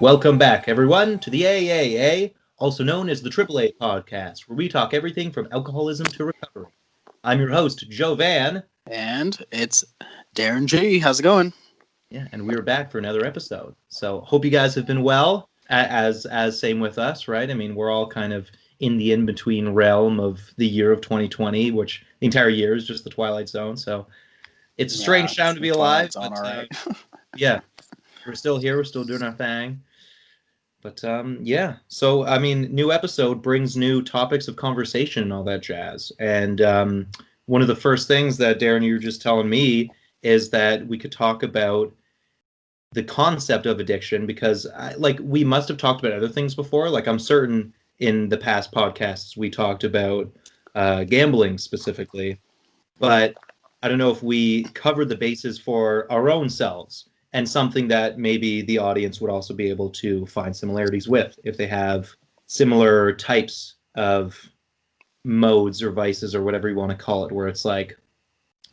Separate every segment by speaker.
Speaker 1: Welcome back, everyone, to the AAA, also known as the AAA podcast, where we talk everything from alcoholism to recovery. I'm your host, Joe Van.
Speaker 2: And it's Darren G. How's it going?
Speaker 1: Yeah, and we are back for another episode. So hope you guys have been well, as same with us, right? I mean, we're all kind of in the in-between realm of the year of 2020, which the entire year is just the Twilight Zone. So it's a strange time to be alive,
Speaker 2: Zone,
Speaker 1: but
Speaker 2: all right.
Speaker 1: yeah, we're still here. We're still doing our thing. But yeah, so I mean, new episode brings new topics of conversation and all that jazz. And one of the first things that Darren, you were just telling me is that we could talk about the concept of addiction because, we must have talked about other things before. Like, I'm certain in the past podcasts we talked about gambling specifically, but I don't know if we covered the bases for our own selves and something that maybe the audience would also be able to find similarities with if they have similar types of modes or vices or whatever you want to call it, where it's like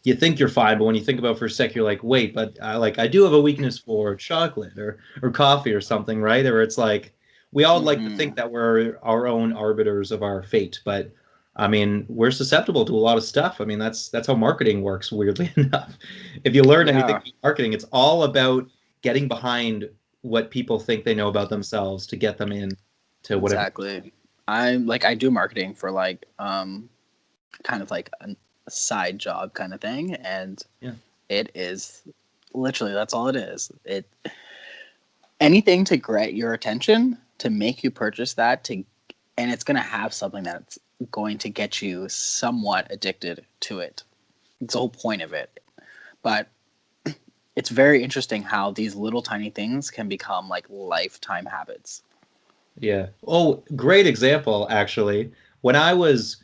Speaker 1: you think you're fine, but when you think about it for a sec, you're like, wait, but I do have a weakness for chocolate or coffee or something, right? Or it's like we all like to think that we're our own arbiters of our fate, but I mean, we're susceptible to a lot of stuff. I mean, that's how marketing works, weirdly enough. If you learn anything from marketing, it's all about getting behind what people think they know about themselves to get them in to whatever.
Speaker 2: Exactly. I do marketing for kind of like a side job kind of thing, and it is literally that's all it is. Anything to get your attention, to make you purchase that, and it's going to have something that's going to get you somewhat addicted to it. It's the whole point of it. But it's very interesting how these little tiny things can become like lifetime habits.
Speaker 1: Yeah. Oh, great example, actually. When I was,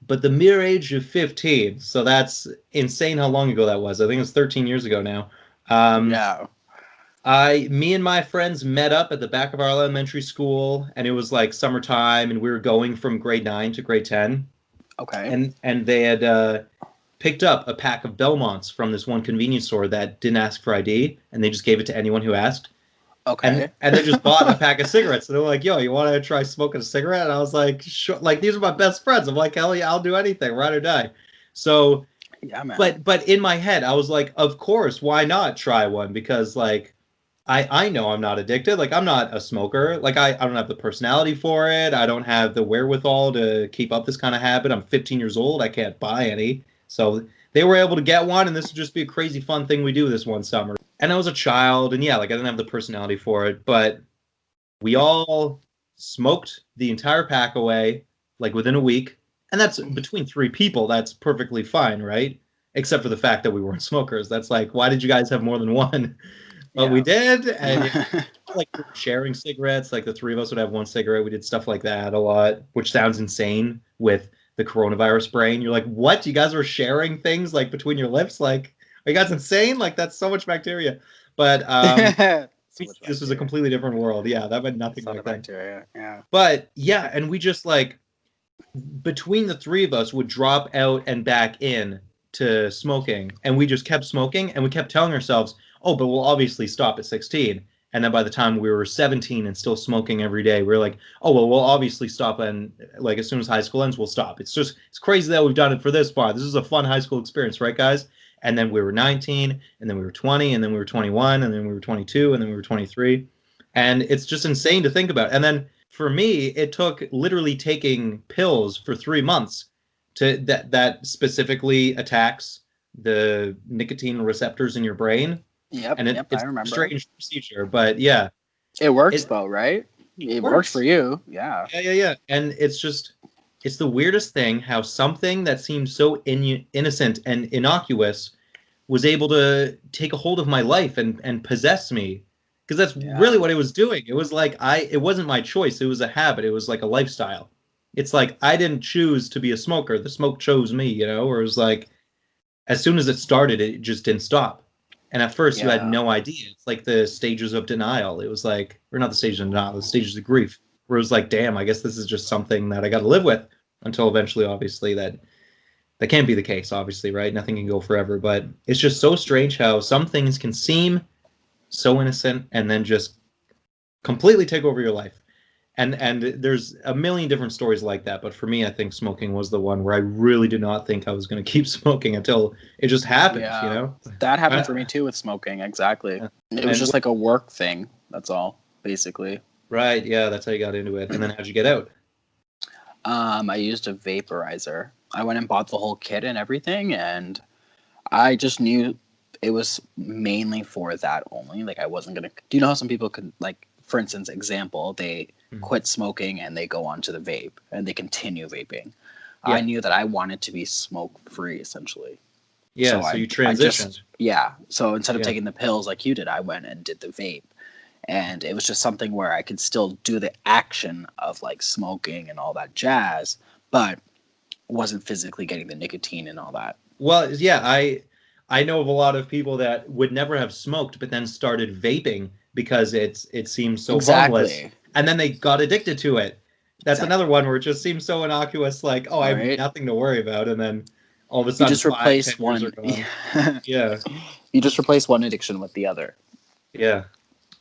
Speaker 1: but the mere age of 15, so that's insane how long ago that was. I think it was 13 years ago now. Me and my friends met up at the back of our elementary school, and it was like summertime, and we were going from grade 9 to grade 10.
Speaker 2: Okay.
Speaker 1: And they had picked up a pack of Belmonts from this one convenience store that didn't ask for ID, and they just gave it to anyone who asked.
Speaker 2: Okay.
Speaker 1: And they just bought a pack of cigarettes. And they're like, yo, you want to try smoking a cigarette? And I was like, sure. Like, these are my best friends. I'm like, hell yeah, I'll do anything, ride or die. So,
Speaker 2: yeah, man.
Speaker 1: But in my head, I was like, of course, why not try one? Because, like, I know I'm not addicted. Like, I'm not a smoker. Like, I don't have the personality for it. I don't have the wherewithal to keep up this kind of habit. I'm 15 years old. I can't buy any. So they were able to get one, and this would just be a crazy fun thing we do this one summer. And I was a child, and yeah, like I didn't have the personality for it, but we all smoked the entire pack away, like within a week. And that's between 3 people. That's perfectly fine, right? Except for the fact that we weren't smokers. That's like, why did you guys have more than one? But we did, and like sharing cigarettes, like the 3 of us would have one cigarette. We did stuff like that a lot, which sounds insane with the coronavirus brain. You're like, what? You guys were sharing things like between your lips? Like, are you guys insane? Like, that's so much bacteria. But this was a completely different world. Yeah, that meant nothing like that.
Speaker 2: Bacteria. Yeah.
Speaker 1: But yeah, and we just like between the 3 of us would drop out and back in to smoking, and we just kept smoking, and we kept telling ourselves, oh, but we'll obviously stop at 16. And then by the time we were 17 and still smoking every day, we were like, oh, well, we'll obviously stop. And like, as soon as high school ends, we'll stop. It's crazy that we've done it for this far. This is a fun high school experience, right, guys? And then we were 19, and then we were 20, and then we were 21, and then we were 22, and then we were 23. And it's just insane to think about. And then for me, it took literally taking pills for 3 months to that specifically attacks the nicotine receptors in your brain.
Speaker 2: Yep,
Speaker 1: and it's
Speaker 2: I remember.
Speaker 1: A strange procedure, but yeah.
Speaker 2: It works though, right? It works for you. Yeah.
Speaker 1: Yeah. And it's the weirdest thing how something that seems so innocent and innocuous was able to take a hold of my life and possess me. Because that's really what it was doing. It was like it wasn't my choice. It was a habit. It was like a lifestyle. It's like I didn't choose to be a smoker. The smoke chose me, you know? Or it was like as soon as it started, it just didn't stop. And at first, you had no idea. It's like the stages of denial. It was like, or not the stages of denial, the stages of grief, where it was like, damn, I guess this is just something that I got to live with until eventually, obviously, that can't be the case, obviously, right? Nothing can go forever. But it's just so strange how some things can seem so innocent and then just completely take over your life. And there's a million different stories like that, but for me, I think smoking was the one where I really did not think I was going to keep smoking until it just happened, you
Speaker 2: Yeah,
Speaker 1: know?
Speaker 2: that happened for me
Speaker 1: I,
Speaker 2: too with smoking. Exactly. It was
Speaker 1: and
Speaker 2: just like a work thing. That's all, basically.
Speaker 1: right, yeah, that's how you got into it. And then how'd you get out?
Speaker 2: I used a vaporizer. I went and bought the whole kit and everything, and I just knew it was mainly for that only. Like I wasn't gonna. Do you know how some people could, like, for instance, example, they
Speaker 1: Mhm.
Speaker 2: quit smoking and they go on to the vape and they continue vaping. I
Speaker 1: Yeah,
Speaker 2: knew that I wanted to be smoke free essentially.
Speaker 1: yeah.
Speaker 2: So
Speaker 1: So you
Speaker 2: I
Speaker 1: transitioned.
Speaker 2: just, yeah. So instead of
Speaker 1: Yeah,
Speaker 2: taking the pills like you did, I went and did the vape. And it was just something where I could still do the action of like smoking and all that jazz, but wasn't physically getting the nicotine and all that.
Speaker 1: well, yeah, I know of a lot of people that would never have smoked, but then started vaping because it seems so harmless,
Speaker 2: Exactly.
Speaker 1: and then they got addicted to it. That's
Speaker 2: Exactly.
Speaker 1: another one where it just seems so innocuous, like, oh, I have
Speaker 2: Right?
Speaker 1: nothing to worry about, and then all of a
Speaker 2: You
Speaker 1: sudden,
Speaker 2: just
Speaker 1: five,
Speaker 2: replace
Speaker 1: 10 years are
Speaker 2: one.
Speaker 1: gone. Yeah,
Speaker 2: You just replace one addiction with the other.
Speaker 1: yeah.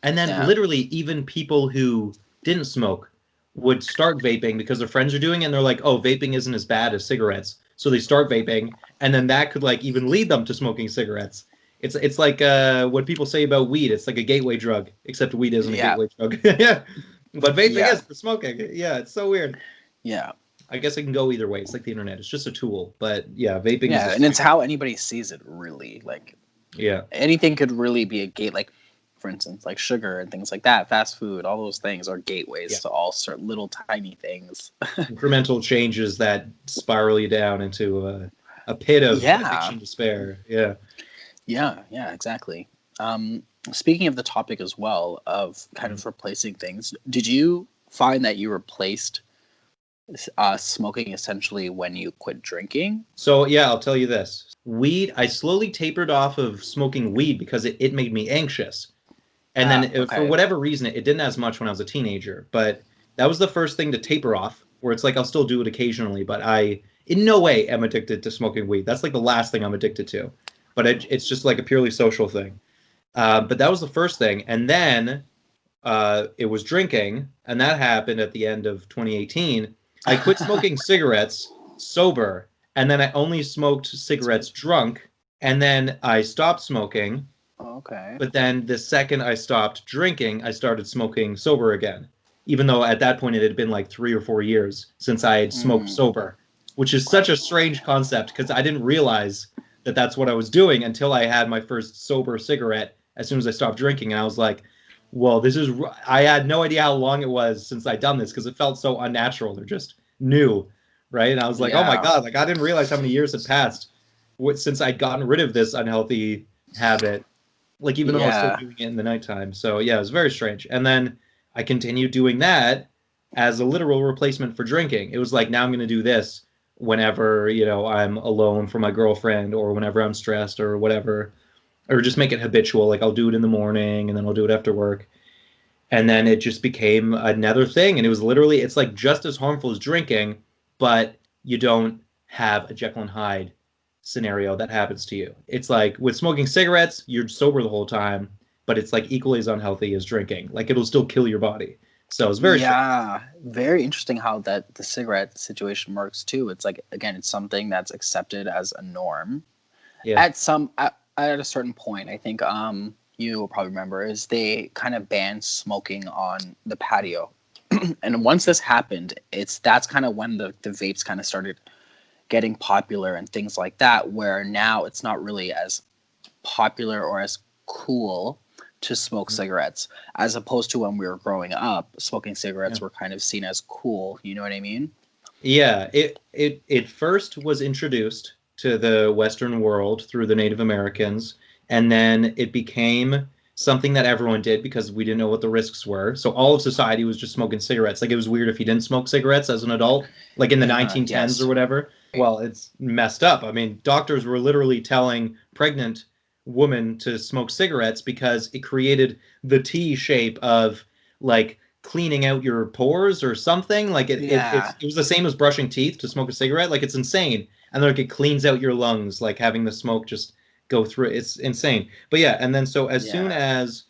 Speaker 1: And then
Speaker 2: Yeah.
Speaker 1: literally, even people who didn't smoke would start vaping because their friends are doing it, and they're like, oh, vaping isn't as bad as cigarettes. So they start vaping, and then that could like even lead them to smoking cigarettes. It's like what people say about weed. It's like a gateway drug, except weed isn't a
Speaker 2: Yeah.
Speaker 1: gateway drug. Yeah, but vaping
Speaker 2: Yeah.
Speaker 1: is for smoking. Yeah, it's so weird.
Speaker 2: Yeah.
Speaker 1: I guess it can go either way. It's like the internet. It's just a tool. But yeah, vaping is a
Speaker 2: Yeah. And it's
Speaker 1: strange.
Speaker 2: how anybody sees it, really. Like,
Speaker 1: Yeah,
Speaker 2: anything could really be a gate. Like, for instance, like sugar and things like that, fast food, all those things are
Speaker 1: yeah.
Speaker 2: gateways to all sort of little tiny things.
Speaker 1: Incremental changes that spiral you down into a pit of
Speaker 2: Yeah.
Speaker 1: addiction despair. Yeah.
Speaker 2: Yeah. Yeah. Exactly. Um, Speaking of the topic as well of kind
Speaker 1: Mhm.
Speaker 2: of replacing things, did you find that you replaced smoking essentially when you quit drinking?
Speaker 1: So yeah, I'll tell you this. Weed, I slowly tapered off of smoking weed because it made me anxious. And then
Speaker 2: Ah,
Speaker 1: for
Speaker 2: okay.
Speaker 1: whatever reason, it didn't as much when I was a teenager. But that was the first thing to taper off, where it's like I'll still do it occasionally, but I in no way am addicted to smoking weed. That's like the last thing I'm addicted to. But it's just like a purely social thing. But that was the first thing. And then it was drinking, and that happened at the end of 2018. I quit smoking cigarettes sober, and then I only smoked cigarettes drunk, and then I stopped smoking.
Speaker 2: Okay.
Speaker 1: But then the second I stopped drinking, I started smoking sober again, even though at that point it had been like 3 or 4 years since I had smoked
Speaker 2: Mm,
Speaker 1: sober, which is such a strange concept because I didn't realize that that's what I was doing until I had my first sober cigarette as soon as I stopped drinking. And I was like, well, this is, I had no idea how long it was since I'd done this because it felt so unnatural or just new. Right. And I was like, oh my
Speaker 2: yeah.
Speaker 1: God, like I didn't realize how many years had passed since I'd gotten rid of this unhealthy habit, like even though I was still
Speaker 2: Yeah.
Speaker 1: doing it in the nighttime. So yeah, it was very strange. And then I continued doing that as a literal replacement for drinking. It was like now I'm going to do this whenever, I'm alone from my girlfriend or whenever I'm stressed or whatever, or just make it habitual. Like I'll do it in the morning and then I'll do it after work. And then it just became another thing, and it was literally it's like just as harmful as drinking, but you don't have a Jekyll and Hyde scenario that happens to you. It's like with smoking cigarettes, you're sober the whole time, but it's like equally as unhealthy as drinking. Like it'll still kill your body. So it's very strange.
Speaker 2: Yeah. Very interesting how that the cigarette situation works too. It's like, again, it's something that's accepted as a norm
Speaker 1: Yeah.
Speaker 2: at at a certain point. I think you will probably remember is they kind of banned smoking on the patio. And once this happened, that's kind of when the vapes kind of started getting popular and things like that, where now it's not really as popular or as cool to smoke cigarettes, as opposed to when we were growing up, smoking
Speaker 1: Yeah.
Speaker 2: cigarettes were kind of seen as cool. You know what I mean?
Speaker 1: Yeah, it first was introduced to the Western world through the Native Americans, and then it became something that everyone did because we didn't know what the risks were. So all of society was just smoking cigarettes. Like it was weird if you didn't smoke cigarettes as an adult, like in the 1910s or
Speaker 2: Yes.
Speaker 1: whatever. Well, it's messed up. I mean, doctors were literally telling pregnant women to smoke cigarettes because it created the T shape of like cleaning out your pores or something. Like
Speaker 2: Yeah.
Speaker 1: it was the same as brushing teeth to smoke a cigarette. Like it's insane. And like it cleans out your lungs, like having the smoke just go through it. It's insane. But yeah, and then so as soon
Speaker 2: Yeah.
Speaker 1: as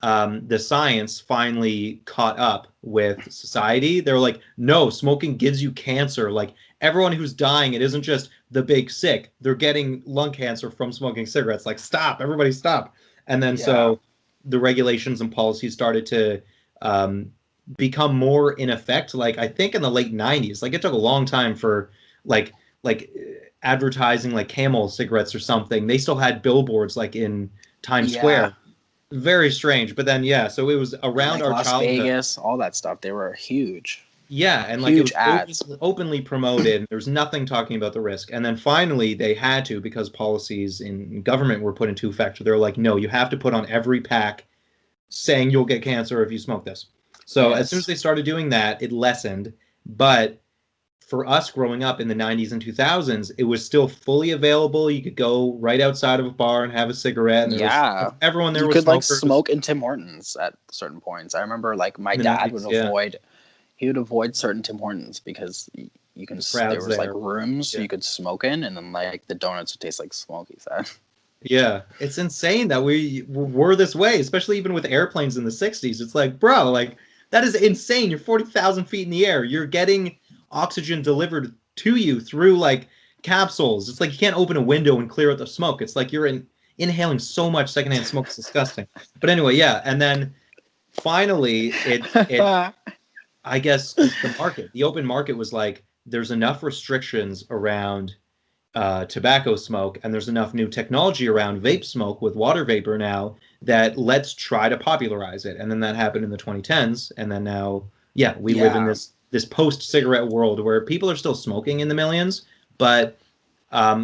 Speaker 1: the science finally caught up with society. They're like, no, smoking gives you cancer. Like everyone who's dying, it isn't just the big sick. They're getting lung cancer from smoking cigarettes. Like, stop, everybody stop. And then
Speaker 2: Yeah.
Speaker 1: so the regulations and policies started to um, become more in effect. Like I think in the late 90s, like it took a long time for like like advertising like Camel cigarettes or something. They still had billboards like in Times
Speaker 2: Yeah.
Speaker 1: Square. Very strange. But then yeah, so it was
Speaker 2: And
Speaker 1: around
Speaker 2: like
Speaker 1: our
Speaker 2: Las
Speaker 1: childhood.
Speaker 2: Vegas, all that stuff, they were huge.
Speaker 1: Yeah, and like it
Speaker 2: Huge
Speaker 1: was
Speaker 2: ads.
Speaker 1: openly promoted. There was nothing talking about the risk. And then finally they had to, because policies in government were put into effect. They're like, no, you have to put on every pack saying you'll get cancer if you smoke this. So as soon as
Speaker 2: Yes.
Speaker 1: they started doing that, it lessened. But for us growing up in the 90s and 2000s, it was still fully available. You could go right outside of a bar and have a cigarette, and there was
Speaker 2: Yeah.
Speaker 1: everyone there
Speaker 2: You
Speaker 1: was
Speaker 2: could like
Speaker 1: smokers
Speaker 2: smoke in Tim Hortons at certain points. I remember like my
Speaker 1: in the
Speaker 2: dad would
Speaker 1: 90s. Yeah,
Speaker 2: avoid he would avoid certain Tim Hortons because you can
Speaker 1: the
Speaker 2: there
Speaker 1: crowds
Speaker 2: was like
Speaker 1: there.
Speaker 2: rooms
Speaker 1: Yeah.
Speaker 2: you could smoke in, and then like the donuts would taste like smoke. He said.
Speaker 1: Yeah, it's insane that we were this way, especially even with airplanes in the 60s. It's like, bro, like that is insane. You're 40,000 feet in the air. You're getting oxygen delivered to you through like capsules. It's like you can't open a window and clear out the smoke. It's like you're inhaling so much secondhand smoke. It's disgusting. But anyway, yeah. And then finally, it I guess the market, the open market was like, there's enough restrictions around tobacco smoke, and there's enough new technology around vape smoke with water vapor now that let's try to popularize it. And then that happened in the 2010s, and then now, yeah, we live in
Speaker 2: Yeah.
Speaker 1: this post-cigarette world where people are still smoking in the millions, but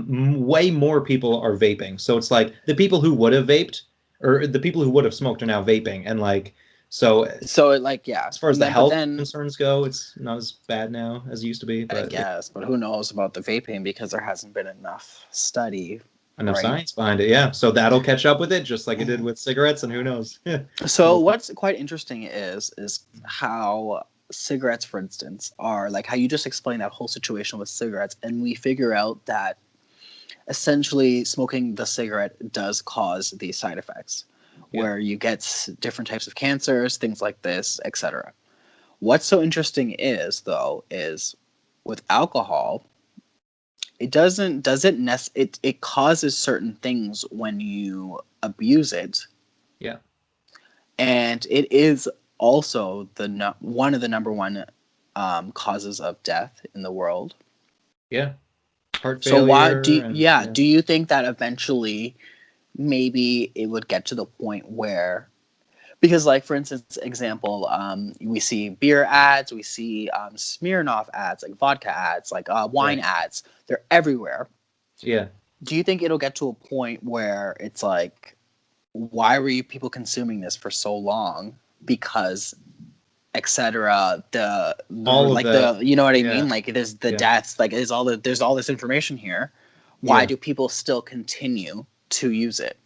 Speaker 1: way more people are vaping. So it's like the people who would have vaped or the people who would have smoked are now vaping, and like so.
Speaker 2: So it like yeah,
Speaker 1: As far as
Speaker 2: and
Speaker 1: the
Speaker 2: then but
Speaker 1: health
Speaker 2: then
Speaker 1: concerns go, it's not as bad now as it used to be,
Speaker 2: I
Speaker 1: but yeah,
Speaker 2: guess, but who knows about the vaping because there hasn't been enough study,
Speaker 1: enough
Speaker 2: right?
Speaker 1: science behind it. Yeah, so that'll catch up with it, just like it did with cigarettes, and who knows?
Speaker 2: So
Speaker 1: We'll-
Speaker 2: what's quite interesting is how cigarettes, for instance, are like how you just explained that whole situation with cigarettes, and we figure out that essentially smoking the cigarette does cause these side effects,
Speaker 1: yeah,
Speaker 2: where you get different types of cancers, things like this, etc. What's so interesting is though is with alcohol, it it causes certain things when you abuse it,
Speaker 1: yeah,
Speaker 2: and it is also one of the number one causes of death in the world.
Speaker 1: yeah. Heart
Speaker 2: So why
Speaker 1: failure, and yeah,
Speaker 2: do you think that eventually maybe it would get to the point where, because like for instance example, we see beer ads, we see Smirnoff ads, like vodka ads, like wine
Speaker 1: right,
Speaker 2: ads, they're everywhere.
Speaker 1: yeah,
Speaker 2: Do you think it'll get to a point where it's like, why were you people consuming this for so long? Because etc.
Speaker 1: all of
Speaker 2: Like
Speaker 1: the,
Speaker 2: the, you know what I
Speaker 1: yeah,
Speaker 2: mean? Like there's the
Speaker 1: yeah,
Speaker 2: deaths, like there's all this information here. Why
Speaker 1: yeah,
Speaker 2: do people still continue to use it?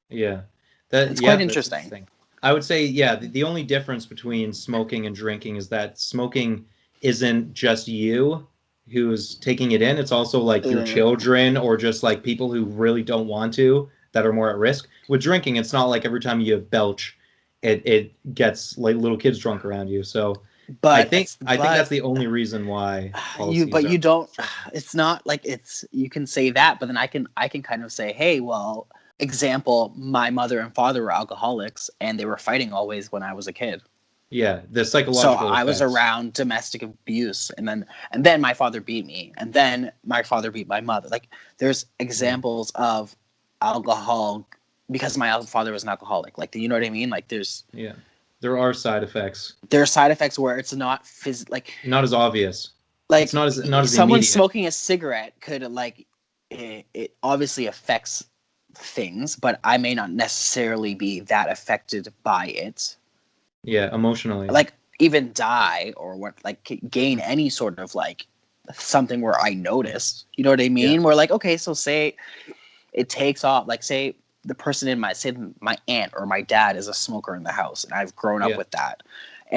Speaker 1: yeah. That
Speaker 2: It's quite
Speaker 1: yeah, that's
Speaker 2: interesting.
Speaker 1: interesting. I would say yeah, the only difference between smoking and drinking is that smoking isn't just you who's taking it in, it's also like your
Speaker 2: Uh,
Speaker 1: children or just like people who really don't want to that are more at risk. With drinking, it's not like every time you belch, it gets like little kids drunk around you. So
Speaker 2: but
Speaker 1: I think that's the only reason why policies are
Speaker 2: you don't,
Speaker 1: strong.
Speaker 2: it's not like it's, you can say that, but then I can kind of say, hey, well, example, my mother and father were alcoholics and they were fighting always when I was a kid.
Speaker 1: Yeah, the
Speaker 2: So
Speaker 1: psychological
Speaker 2: I was
Speaker 1: effects.
Speaker 2: around domestic abuse, and then my father beat me, and then my father beat my mother. Like there's
Speaker 1: Yeah,
Speaker 2: examples of alcohol because my father was an alcoholic. Like, you know what I mean? Like
Speaker 1: yeah. There are side effects.
Speaker 2: there are side effects where it's not
Speaker 1: Not as obvious. It's
Speaker 2: like
Speaker 1: not as
Speaker 2: someone
Speaker 1: immediate.
Speaker 2: smoking a cigarette could like it obviously affects things, but I may not necessarily be that affected by it.
Speaker 1: Yeah, emotionally.
Speaker 2: Like even die or what, like gain any sort of like something where I notice, you know what I
Speaker 1: Yeah,
Speaker 2: mean? Where like, okay, so say it takes off, like say the person in say my aunt or my dad is a smoker in the house and I've grown up
Speaker 1: yeah,
Speaker 2: with that,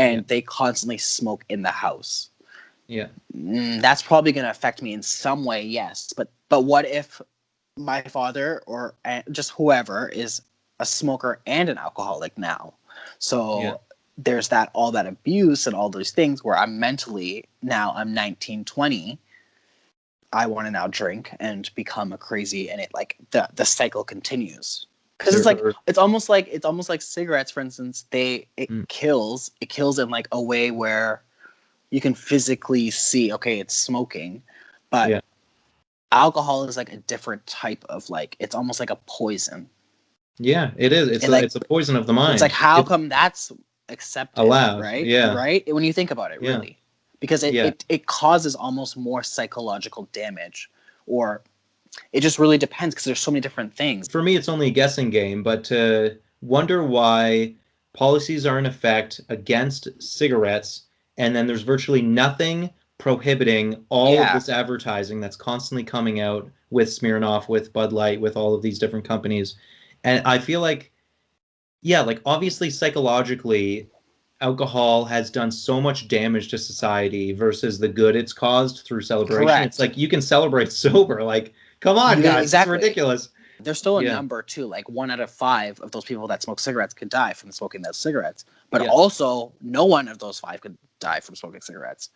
Speaker 1: yeah,
Speaker 2: and they constantly smoke in the house.
Speaker 1: yeah,
Speaker 2: That's probably going to affect me in some way, yes, but what if my father or just whoever is a smoker and an alcoholic now? So there's all that abuse and all those things where I'm 19, 20. I want to now drink and become a crazy, and it like the cycle continues. Because it's almost like cigarettes, for instance. It kills in like a way where you can physically see, okay, it's smoking, but alcohol is like a different type of like, it's almost like a poison.
Speaker 1: Yeah, it is. It's a poison of the mind.
Speaker 2: It's like, how come that's accepted,
Speaker 1: allowed?
Speaker 2: Right?
Speaker 1: Yeah.
Speaker 2: Right? When you think about it, really. Because it causes almost more psychological damage, or it just really depends because there's so many different things.
Speaker 1: For me, it's only a guessing game, but to wonder why policies are in effect against cigarettes, and then there's virtually nothing prohibiting all of this advertising that's constantly coming out with Smirnoff, with Bud Light, with all of these different companies. And I feel like, like obviously psychologically, alcohol has done so much damage to society versus the good it's caused through celebration. Correct. It's like you can celebrate sober. Like, come on, guys, exactly. It's ridiculous.
Speaker 2: There's still a number too. Like 1 out of 5 of those people that smoke cigarettes could die from smoking those cigarettes. But also, no one of those 5 could die from smoking cigarettes.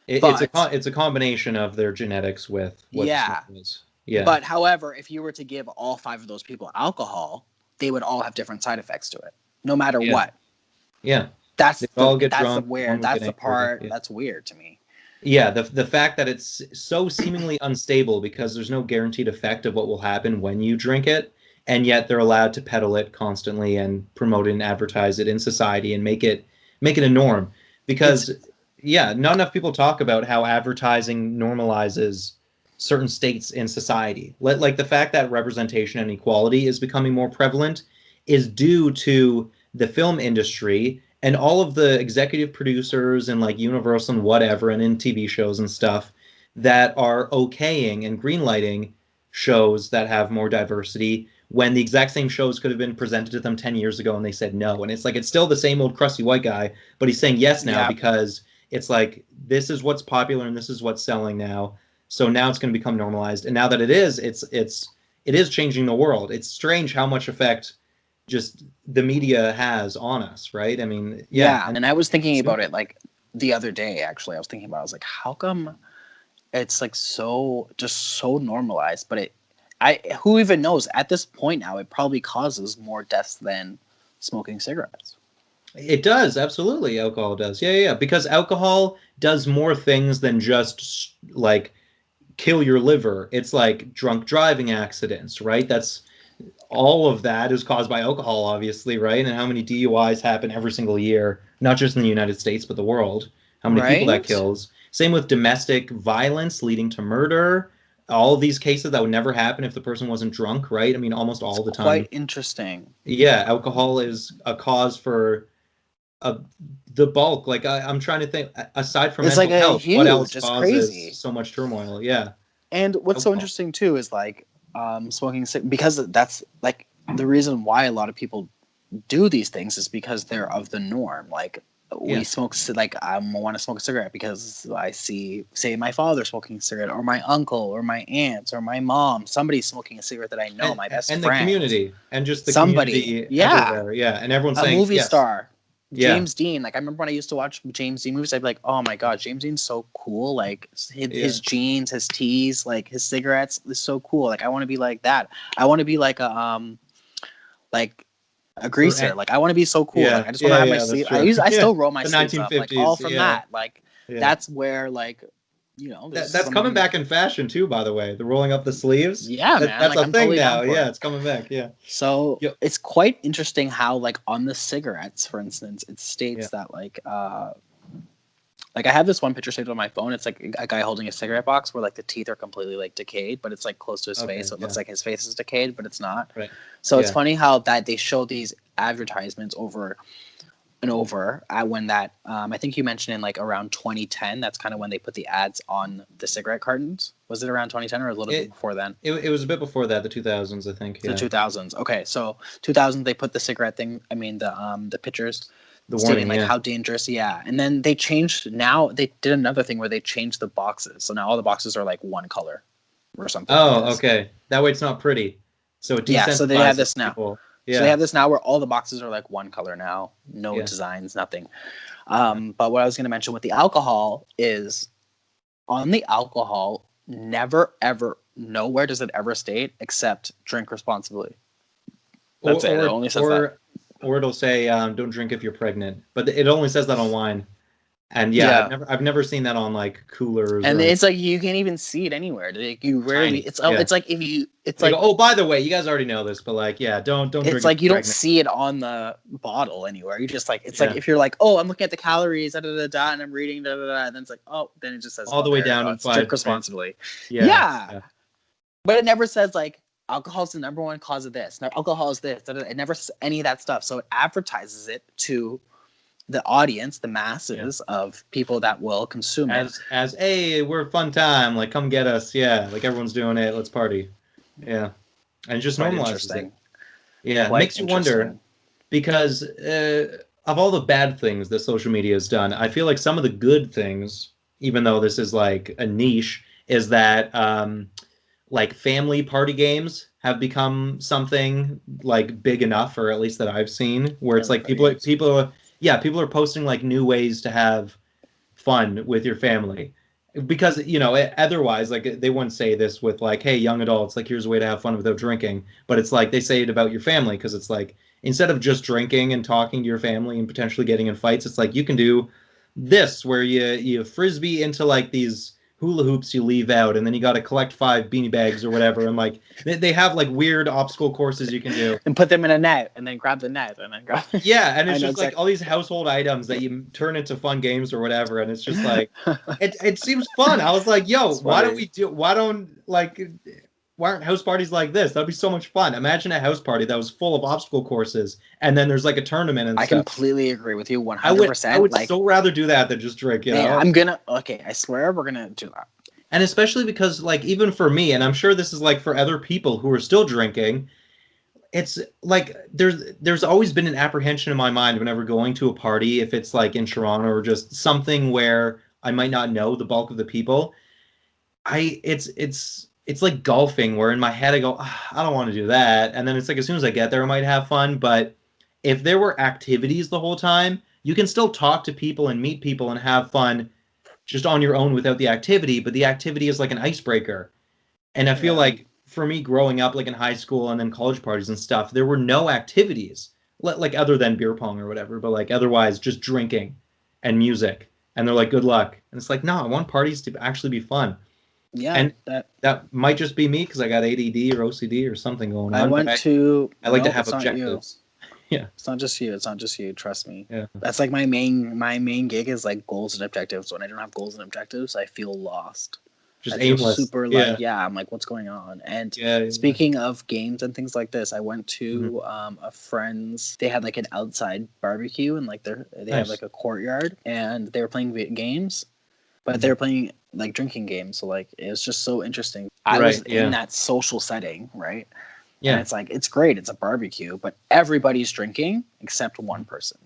Speaker 1: It's a combination of their genetics with what is. Yeah.
Speaker 2: But however, if you were to give all 5 of those people alcohol, they would all have different side effects to it, no matter what.
Speaker 1: Yeah.
Speaker 2: That's the part that's weird to me.
Speaker 1: Yeah, the fact that it's so seemingly unstable because there's no guaranteed effect of what will happen when you drink it, and yet they're allowed to peddle it constantly and promote it and advertise it in society and make it a norm. Because not enough people talk about how advertising normalizes certain states in society. Like the fact that representation and equality is becoming more prevalent is due to the film industry and all of the executive producers and like Universal and whatever and in TV shows and stuff that are okaying and greenlighting shows that have more diversity when the exact same shows could have been presented to them 10 years ago and they said no. And it's like, it's still the same old crusty white guy, but he's saying yes now because it's like, this is what's popular and this is what's selling now. So now it's going to become normalized. And now that it is changing the world. It's strange how much effect just the media has on us, right? I mean,
Speaker 2: and I was thinking about it like the other day, actually. I was like, how come it's like so normalized, but who even knows at this point now, it probably causes more deaths than smoking cigarettes.
Speaker 1: It does, absolutely. Alcohol does. Yeah. Because alcohol does more things than just like kill your liver. It's like drunk driving accidents, right? That's all of that is caused by alcohol, obviously, right? And how many DUIs happen every single year, not just in the United States, but the world. How many people that kills. Same with domestic violence leading to murder. All of these cases that would never happen if the person wasn't drunk, right? I mean, almost all the time.
Speaker 2: Quite interesting.
Speaker 1: Yeah, alcohol is a cause for the bulk. Like, I'm trying to think, aside from mental health, what else causes so much turmoil? Yeah.
Speaker 2: And what's so interesting, too, is like, smoking because that's like the reason why a lot of people do these things is because they're of the norm. Like we smoke, like I want to smoke a cigarette because I see, say, my father smoking a cigarette, or my uncle, or my aunts, or my mom, somebody smoking a cigarette that I know, my best friend,
Speaker 1: and the community, and just the community everywhere. And everyone's saying
Speaker 2: a movie star. James Dean, like I remember when I used to watch James Dean movies, I'd be like, oh my god, James Dean's so cool. Like his jeans, his tees, like his cigarettes is so cool. Like I want to be like that. I want to be like a greaser. Like I want to be so cool. Like I just want to have my sleeve. I still roll my sleeves up, like all from that. Like that's where like, you know,
Speaker 1: that's coming back in fashion too, by the way. The rolling up the sleeves.
Speaker 2: Yeah, man.
Speaker 1: That's like, a thing totally now. Yeah, it's coming back. Yeah.
Speaker 2: So it's quite interesting how, like, on the cigarettes, for instance, it states that like I have this one picture saved on my phone. It's like a guy holding a cigarette box where like the teeth are completely like decayed, but it's like close to his face, so it looks like his face is decayed, but it's not.
Speaker 1: Right.
Speaker 2: So it's funny how that they show these advertisements over and over when that I think you mentioned in like around 2010, that's kind of when they put the ads on the cigarette cartons. Was it around 2010 or a little bit before then?
Speaker 1: It was a bit before that, the 2000s, I think.
Speaker 2: The 2000s. Okay, so 2000 they put the cigarette thing, I mean the pictures,
Speaker 1: the warning,
Speaker 2: like how dangerous, and then they changed. Now they did another thing where they changed the boxes, so now all the boxes are like one color or something.
Speaker 1: Oh, okay, that way it's not pretty, so it desensitizes
Speaker 2: so they have this now
Speaker 1: people.
Speaker 2: So they
Speaker 1: Yeah.
Speaker 2: have this now where all the boxes are like one color now, no
Speaker 1: Yeah.
Speaker 2: designs, nothing.
Speaker 1: Yeah.
Speaker 2: But what I was going to mention with the alcohol is on the alcohol, never ever, nowhere does it ever state except drink responsibly.
Speaker 1: Or
Speaker 2: That's it. It
Speaker 1: or
Speaker 2: only says that.
Speaker 1: or or it'll say don't drink if you're pregnant, but it only says that on wine. And yeah,
Speaker 2: Yeah.
Speaker 1: I've never seen that on like coolers
Speaker 2: And
Speaker 1: or anything.
Speaker 2: it's like you can't even see it anywhere. Like you rarely.
Speaker 1: Tiny. Yeah.
Speaker 2: It's like if you. It's
Speaker 1: They go,
Speaker 2: like
Speaker 1: oh, by the way, you guys already know this, but like, yeah, don't
Speaker 2: it's
Speaker 1: drink if
Speaker 2: like
Speaker 1: you're
Speaker 2: you don't
Speaker 1: pregnant.
Speaker 2: see it on the bottle anywhere. You just like it's like
Speaker 1: Yeah.
Speaker 2: if you're like, oh, I'm looking at the calories, da da da da, and I'm reading da da da, and then it's like, oh, then it just says,
Speaker 1: All
Speaker 2: oh,
Speaker 1: the way
Speaker 2: there you
Speaker 1: down
Speaker 2: go.
Speaker 1: in
Speaker 2: It's drink
Speaker 1: fine print.
Speaker 2: responsibly.
Speaker 1: Yeah.
Speaker 2: Yeah,
Speaker 1: Yeah.
Speaker 2: but it never says like alcohol's the number one cause of this. No, alcohol is this. Da, da, da. It never says any of that stuff. So it advertises it to the audience, the
Speaker 1: Yeah.
Speaker 2: masses of people that will consume it.
Speaker 1: As hey, we're a fun time, like come get us. Yeah, like everyone's doing it, let's party. Yeah. And it just
Speaker 2: Quite
Speaker 1: normalizes it.
Speaker 2: interesting.
Speaker 1: Yeah, it
Speaker 2: Quite
Speaker 1: makes you wonder
Speaker 2: interesting.
Speaker 1: because of all the bad things that social media has done, I feel like some of the good things, even though this is like a niche, is that like family party games have become something like big enough, or at least that I've seen, where it's
Speaker 2: Family
Speaker 1: like
Speaker 2: party games.
Speaker 1: yeah, people are posting like new ways to have fun with your family. Because, otherwise, like they wouldn't say this with like, hey, young adults, like here's a way to have fun without drinking. But it's like they say it about your family because it's like instead of just drinking and talking to your family and potentially getting in fights, it's like you can do this where you frisbee into like these hula hoops you leave out, and then you got to collect 5 beanie bags or whatever, and like they have like weird obstacle courses you can do.
Speaker 2: And put them in a net, and then grab the net, and then grab.
Speaker 1: Yeah, and
Speaker 2: I
Speaker 1: it's
Speaker 2: know
Speaker 1: just like
Speaker 2: exactly.
Speaker 1: all these household items that you turn into fun games or whatever, and it's just like it seems fun. I was like, yo,
Speaker 2: It's funny.
Speaker 1: why aren't house parties like this? That'd be so much fun. Imagine a house party that was full of obstacle courses and then there's like a tournament and
Speaker 2: I
Speaker 1: stuff.
Speaker 2: completely agree with you
Speaker 1: I would I
Speaker 2: 100%.
Speaker 1: would
Speaker 2: Like,
Speaker 1: so rather do that than just drink, you
Speaker 2: man,
Speaker 1: know?
Speaker 2: okay, I swear we're gonna do that.
Speaker 1: And especially because like even for me, and I'm sure this is like for other people who are still drinking, it's like there's always been an apprehension in my mind whenever going to a party, if it's like in Toronto or just something where I might not know the bulk of the people. It's like golfing where in my head I go, "Ah, I don't want to do that," and then it's like as soon as I get there I might have fun. But if there were activities the whole time, you can still talk to people and meet people and have fun just on your own without the activity, but the activity is like an icebreaker. And I feel
Speaker 2: Yeah.
Speaker 1: like for me growing up, like in high school and then college parties and stuff, there were no activities like other than beer pong or whatever, but like otherwise just drinking and music. And they're like, good luck. And it's like, no, I want parties to actually be fun.
Speaker 2: Yeah,
Speaker 1: And that might just be me because I got ADD or OCD or something going
Speaker 2: I
Speaker 1: on, but
Speaker 2: went to.
Speaker 1: I like to
Speaker 2: No,
Speaker 1: have
Speaker 2: it's not you.
Speaker 1: objectives. Yeah.
Speaker 2: It's not just you. It's not just you. Trust me.
Speaker 1: Yeah.
Speaker 2: That's like my main gig is like goals and objectives. When I don't have goals and objectives, I feel lost.
Speaker 1: Just
Speaker 2: I feel
Speaker 1: aimless.
Speaker 2: super
Speaker 1: Yeah.
Speaker 2: like, yeah, I'm like, what's going on? And
Speaker 1: Yeah.
Speaker 2: speaking of games and things like this, I went
Speaker 1: Mhm.
Speaker 2: to a friend's. They had like an outside barbecue and like they have
Speaker 1: Nice.
Speaker 2: like a courtyard, and they were playing games, but they
Speaker 1: Mhm.
Speaker 2: were playing like drinking games. So like it was just so interesting. I was
Speaker 1: Right.
Speaker 2: in
Speaker 1: Yeah.
Speaker 2: that social setting, right? And
Speaker 1: Yeah.
Speaker 2: it's like it's great. It's a barbecue, but everybody's drinking except one person.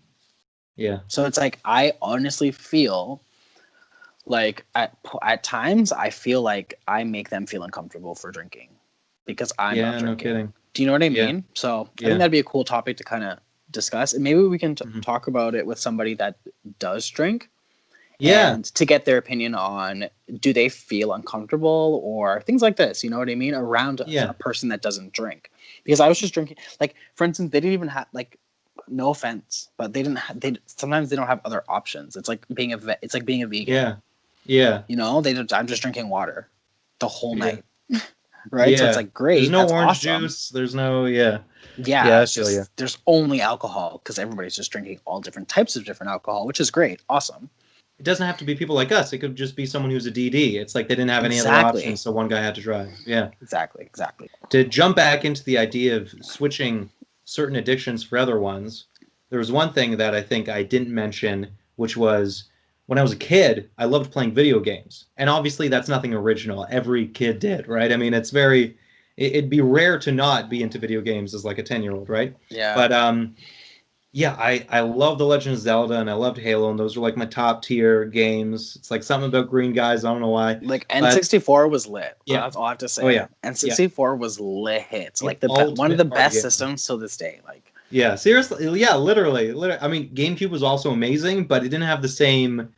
Speaker 1: Yeah.
Speaker 2: So it's like I honestly feel like at times I feel like I make them feel uncomfortable for drinking because I'm not
Speaker 1: Yeah. No
Speaker 2: drinking.
Speaker 1: kidding.
Speaker 2: Do you know what I
Speaker 1: Yeah.
Speaker 2: mean? So I
Speaker 1: Yeah.
Speaker 2: think that'd be a cool topic to kind of discuss, and maybe we can
Speaker 1: Mhm.
Speaker 2: talk about it with somebody that does drink,
Speaker 1: Yeah.
Speaker 2: and to get their opinion on do they feel uncomfortable or things like this. You know what I mean? Around
Speaker 1: Yeah.
Speaker 2: a person that doesn't drink, because I was just drinking. Like for instance, they didn't even have like. No offense, but they didn't. They sometimes they don't have other options. It's like being it's like being a vegan.
Speaker 1: Yeah. Yeah.
Speaker 2: You know, I'm just drinking water the whole
Speaker 1: Yeah.
Speaker 2: night, right? So it's
Speaker 1: Yeah.
Speaker 2: like
Speaker 1: There's
Speaker 2: great,
Speaker 1: no
Speaker 2: that's
Speaker 1: orange
Speaker 2: awesome.
Speaker 1: juice. There's no, yeah.
Speaker 2: Yeah,
Speaker 1: Yeah, I
Speaker 2: it's
Speaker 1: feel you.
Speaker 2: just there's only alcohol because everybody's just drinking all different types of different alcohol, which is great, awesome.
Speaker 1: It doesn't have to be people like us. It could just be someone who's a DD. It's like they didn't have any other
Speaker 2: Exactly,
Speaker 1: options, so one guy had to drive. Yeah.
Speaker 2: exactly.
Speaker 1: To jump back into the idea of switching certain addictions for other ones, there was one thing that I think I didn't mention, which was when I was a kid, I loved playing video games. And obviously that's nothing original. Every kid did, right? I mean, it'd be rare to not be into video games as like a 10-year-old, right?
Speaker 2: Yeah,
Speaker 1: But Yeah, I love The Legend of Zelda and I loved Halo, and those are like my top tier games. It's like something about green guys, I don't know why.
Speaker 2: Like
Speaker 1: But
Speaker 2: N64 was lit.
Speaker 1: yeah.
Speaker 2: That's all I have to
Speaker 1: Oh
Speaker 2: say.
Speaker 1: yeah. Yeah.
Speaker 2: N64 was lit.
Speaker 1: The
Speaker 2: Like one of
Speaker 1: ultimate
Speaker 2: the
Speaker 1: party
Speaker 2: best
Speaker 1: game.
Speaker 2: systems to this day. Like
Speaker 1: Yeah, seriously. Yeah, literally. I mean, GameCube was also amazing, but it didn't have the same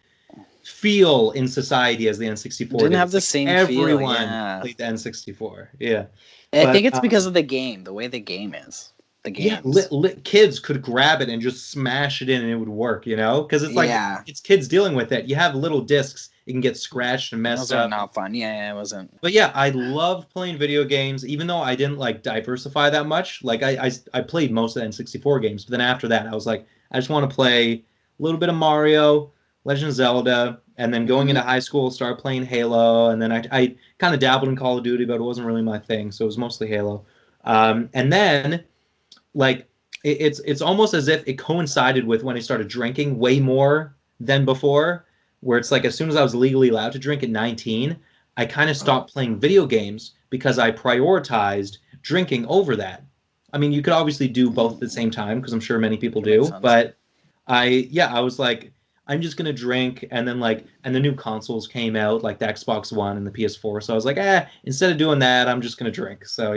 Speaker 1: feel in society as the N64
Speaker 2: didn't
Speaker 1: did.
Speaker 2: have
Speaker 1: It's
Speaker 2: the
Speaker 1: like
Speaker 2: same feel.
Speaker 1: everyone
Speaker 2: Yeah.
Speaker 1: played the N64. Yeah.
Speaker 2: I
Speaker 1: But
Speaker 2: think it's because of the game, the way the game is. The
Speaker 1: yeah,
Speaker 2: games.
Speaker 1: kids could grab it and just smash it in and it would work, you know? Because it's like
Speaker 2: Yeah.
Speaker 1: it's kids dealing with it. You have little discs, it can get scratched and messed
Speaker 2: Those are
Speaker 1: up.
Speaker 2: not fun. Yeah, it wasn't.
Speaker 1: But yeah, I love playing video games, even though I didn't like diversify that much. Like I played most of the N64 games, but then after that, I was like, I just want to play a little bit of Mario, Legend of Zelda, and then going
Speaker 2: Hmm.
Speaker 1: into high school, start playing Halo, and then I kind of dabbled in Call of Duty, but it wasn't really my thing, so it was mostly Halo. And then like it's almost as if it coincided with when I started drinking way more than before, where it's like as soon as I was legally allowed to drink at 19, I kind of stopped playing video games because I prioritized drinking over that. I mean, you could obviously do both at the same time because I'm sure many people
Speaker 2: That makes
Speaker 1: do,
Speaker 2: sense.
Speaker 1: but I was like I'm just gonna drink, and then like and the new consoles came out like the Xbox One and the PS4, so I was like, instead of doing that, I'm just gonna drink. So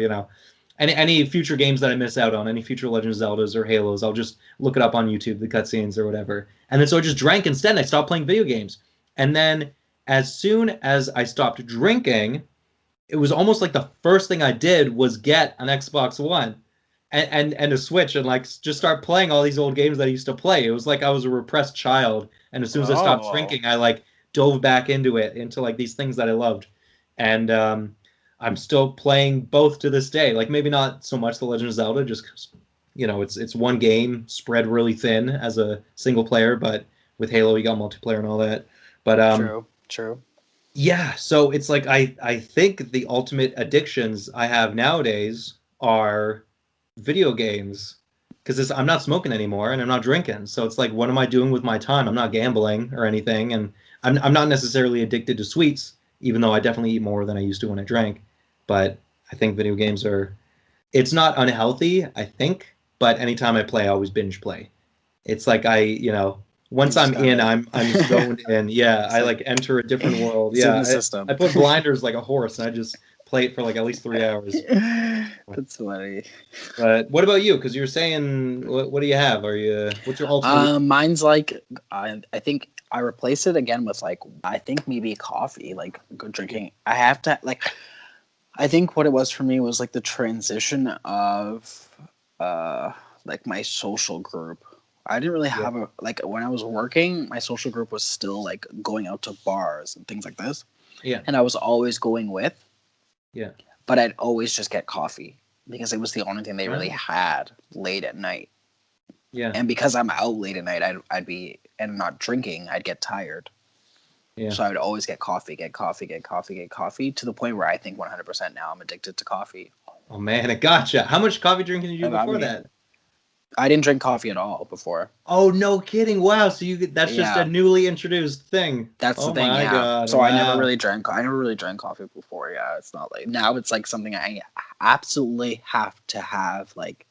Speaker 1: any future games that I miss out on, any future Legend of Zeldas or Halos, I'll just look it up on YouTube, the cutscenes or whatever. And then so I just drank instead. And I stopped playing video games. And then as soon as I stopped drinking, it was almost like the first thing I did was get an Xbox One and a Switch and like just start playing all these old games that I used to play. It was like I was a repressed child. And as soon as I stopped
Speaker 2: Oh,
Speaker 1: drinking, I like dove back into it, into like these things that I loved. And I'm still playing both to this day. Like maybe not so much The Legend of Zelda, just 'cause, it's one game spread really thin as a single player, but with Halo you got multiplayer and all that. But
Speaker 2: true, true.
Speaker 1: yeah, so it's like I think the ultimate addictions I have nowadays are video games because I'm not smoking anymore and I'm not drinking. So it's like, what am I doing with my time? I'm not gambling or anything, and I'm not necessarily addicted to sweets, even though I definitely eat more than I used to when I drank. But I think video games are it's not unhealthy, I think, but anytime I play, I always binge play. It's like
Speaker 2: You
Speaker 1: once
Speaker 2: just
Speaker 1: I'm in,
Speaker 2: gotta.
Speaker 1: I'm zoned in. Yeah,
Speaker 2: It's
Speaker 1: I
Speaker 2: like
Speaker 1: like enter a different world.
Speaker 2: it's in
Speaker 1: Yeah,
Speaker 2: the
Speaker 1: I
Speaker 2: system.
Speaker 1: put blinders like a horse and I just play it for like at least 3 hours.
Speaker 2: That's funny.
Speaker 1: But what about you? Because you're saying, what do you have? What's your ultimate?
Speaker 2: Mine's like I think I replace it again with like I think maybe coffee, like good
Speaker 1: Yeah,
Speaker 2: drinking. I have to like I think what it was for me was like the transition of uh like my social group. I didn't really
Speaker 1: yeah,
Speaker 2: have a like when I was working, my social group was still like going out to bars and things like this.
Speaker 1: yeah,
Speaker 2: And I was always going with,
Speaker 1: yeah,
Speaker 2: but I'd always just get coffee because it was the only thing they really
Speaker 1: oh,
Speaker 2: had late at night.
Speaker 1: yeah,
Speaker 2: And because I'm out late at night, I'd be and not drinking, I'd get tired.
Speaker 1: yeah.
Speaker 2: So I would always get coffee, get coffee, get coffee, get coffee to the point where I think 100% now I'm addicted to coffee.
Speaker 1: Oh man, it gotcha. How much coffee drinking did you do
Speaker 2: I
Speaker 1: before
Speaker 2: mean,
Speaker 1: that?
Speaker 2: I didn't drink coffee at all before.
Speaker 1: Oh, no kidding. Wow. So that's just a
Speaker 2: Yeah,
Speaker 1: newly introduced thing.
Speaker 2: that's the
Speaker 1: Oh
Speaker 2: thing.
Speaker 1: my
Speaker 2: Yeah.
Speaker 1: God.
Speaker 2: So I never
Speaker 1: Wow.
Speaker 2: really drank. I never really drank coffee before. Yeah, it's not like now it's like something I absolutely have to have. Like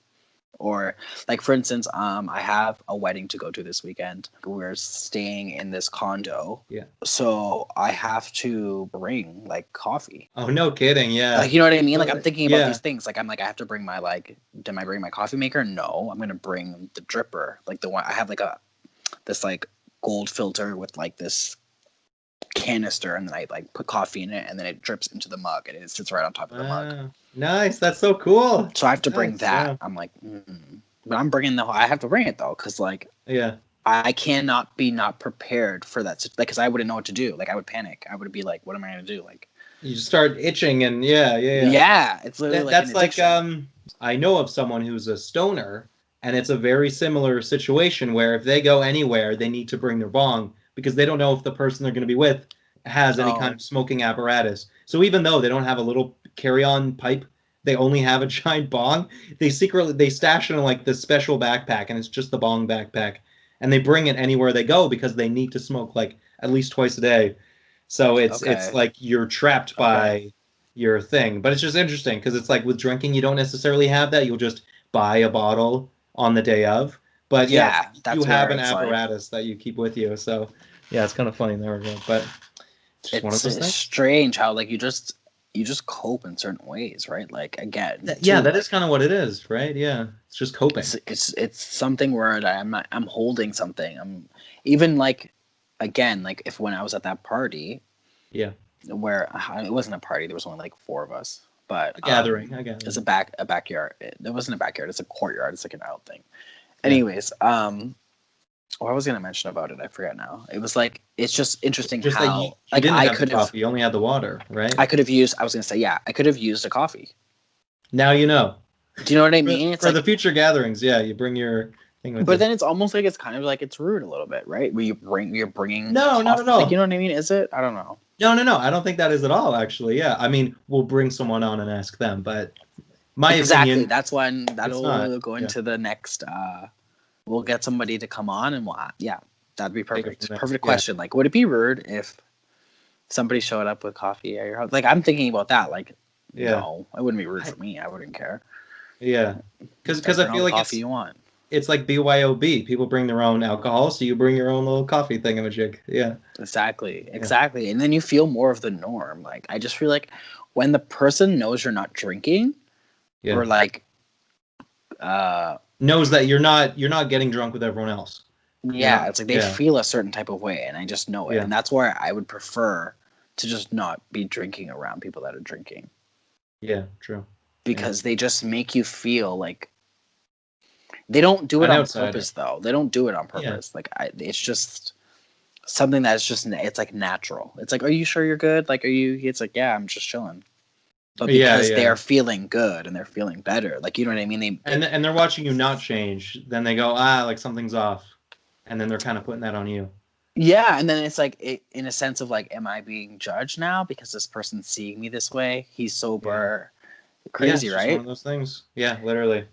Speaker 2: or like for instance, I have a wedding to go to this weekend. We're staying in this condo,
Speaker 1: Yeah.
Speaker 2: so I have to bring like coffee.
Speaker 1: Oh, no kidding. Yeah.
Speaker 2: Like you know what I mean? Like I'm
Speaker 1: So,
Speaker 2: thinking about these
Speaker 1: yeah.
Speaker 2: things. Like I'm like I have to bring my like. Did I bring my coffee maker? No, I'm gonna bring the dripper. Like the one I have like a this like gold filter with like this canister, and then I like put coffee in it, and then it drips into the mug, and it sits right on top of the mug.
Speaker 1: Wow. Nice. That's so cool.
Speaker 2: So I have to bring
Speaker 1: Nice.
Speaker 2: that.
Speaker 1: Wow.
Speaker 2: I'm like, but I'm bringing the. I have to bring it though, because like
Speaker 1: Yeah.
Speaker 2: I cannot be not prepared for that. Like, because I wouldn't know what to do. Like, I would panic. I would be like, what am I gonna do? Like,
Speaker 1: You just start itching and yeah.
Speaker 2: yeah, it's literally like an
Speaker 1: That's like
Speaker 2: addiction.
Speaker 1: I know of someone who's a stoner and it's a very similar situation where if they go anywhere, they need to bring their bong because they don't know if the person they're going to be with has any kind
Speaker 2: Oh,
Speaker 1: of smoking apparatus. So even though they don't have a little carry-on pipe, they only have a giant bong. They stash it in like this special backpack and it's just the bong backpack. And they bring it anywhere they go because they need to smoke like at least twice a day. So it's
Speaker 2: okay,
Speaker 1: like you're trapped
Speaker 2: okay.
Speaker 1: by your thing. But it's just interesting because it's like with drinking, you don't necessarily have that. You'll just buy a bottle on the day of. But yeah,
Speaker 2: Yeah,
Speaker 1: you
Speaker 2: that's
Speaker 1: have
Speaker 2: where
Speaker 1: an
Speaker 2: it's like
Speaker 1: apparatus that you keep with you. So yeah, it's kind of funny in that regard. But it's just one of
Speaker 2: it's
Speaker 1: those things.
Speaker 2: strange how like you just cope in certain ways, right? Like again,
Speaker 1: Yeah,
Speaker 2: too,
Speaker 1: that is
Speaker 2: like
Speaker 1: kind of what it is, right? Yeah, it's just coping.
Speaker 2: it's something where I'm holding something. I'm even like again like if when I was at that party
Speaker 1: Yeah,
Speaker 2: where it wasn't a party, there was only like four of us, but
Speaker 1: a gathering, a
Speaker 2: it's
Speaker 1: gathering.
Speaker 2: a backyard. It wasn't a backyard. It's a courtyard. It's like an out thing.
Speaker 1: Yeah,
Speaker 2: Anyways, what I was gonna mention about it, I forget now. It was like it's just interesting
Speaker 1: just that
Speaker 2: how
Speaker 1: you
Speaker 2: like
Speaker 1: didn't have the coffee, you only had the water, right?
Speaker 2: I could have used. I was gonna say yeah, I could have used a coffee.
Speaker 1: Now you know.
Speaker 2: Do you know what I mean? It's
Speaker 1: For the
Speaker 2: like,
Speaker 1: future gatherings, yeah, you bring your thing with
Speaker 2: but
Speaker 1: you.
Speaker 2: then it's almost like it's kind of like it's rude a little bit, right? Where you're bringing
Speaker 1: No, not at
Speaker 2: coffee. Like you
Speaker 1: all.
Speaker 2: know what I mean? Is it? I don't know.
Speaker 1: No, no, no. I don't think that is at all, actually. Yeah. I mean, we'll bring someone on and ask them, but my
Speaker 2: Exactly.
Speaker 1: opinion,
Speaker 2: That's when
Speaker 1: it's not.
Speaker 2: that'll go
Speaker 1: Yeah.
Speaker 2: into the next. We'll get somebody to come on and yeah, that'd be
Speaker 1: Take it from
Speaker 2: perfect.
Speaker 1: there.
Speaker 2: Perfect
Speaker 1: Yeah.
Speaker 2: question. Like, would it be rude if somebody showed up with coffee at your house? Like, I'm thinking about that. Like,
Speaker 1: Yeah.
Speaker 2: no, it wouldn't be rude
Speaker 1: I,
Speaker 2: for me. I wouldn't care.
Speaker 1: yeah. Because
Speaker 2: Like,
Speaker 1: I
Speaker 2: bring all
Speaker 1: feel
Speaker 2: the
Speaker 1: like
Speaker 2: coffee you want.
Speaker 1: it's like BYOB. People bring their own alcohol, so you bring your own little coffee thingamajig. Yeah.
Speaker 2: Exactly.
Speaker 1: Yeah.
Speaker 2: Exactly. And then you feel more of the norm. Like, I just feel like when the person knows you're not drinking,
Speaker 1: Yeah.
Speaker 2: or like, uh,
Speaker 1: Knows that you're not getting drunk with everyone else. You're
Speaker 2: yeah,
Speaker 1: not.
Speaker 2: it's like they
Speaker 1: Yeah.
Speaker 2: feel a certain type of way, and I just know it.
Speaker 1: Yeah.
Speaker 2: And that's why I would prefer to just not be drinking around people that are drinking
Speaker 1: Yeah. True. Yeah.
Speaker 2: because they just make you feel like they don't do it
Speaker 1: An
Speaker 2: on
Speaker 1: outsider.
Speaker 2: purpose, though. They don't do it on
Speaker 1: Yeah.
Speaker 2: purpose. Like, it's just something that's just, it's like natural. It's like, are you sure you're good? Like, are you, it's like, yeah, I'm just chilling. But
Speaker 1: Yeah.
Speaker 2: because they're
Speaker 1: Yeah.
Speaker 2: feeling good and they're feeling better, like, you know what I mean?
Speaker 1: And they're watching you not change. Then they go, like something's off, and then they're kind of putting that on you.
Speaker 2: Yeah, and then it's like in a sense of like, am I being judged now because this person's seeing me this way? He's
Speaker 1: Yeah.
Speaker 2: sober,
Speaker 1: Yeah,
Speaker 2: crazy,
Speaker 1: it's just one
Speaker 2: right?
Speaker 1: of those things. Yeah, literally.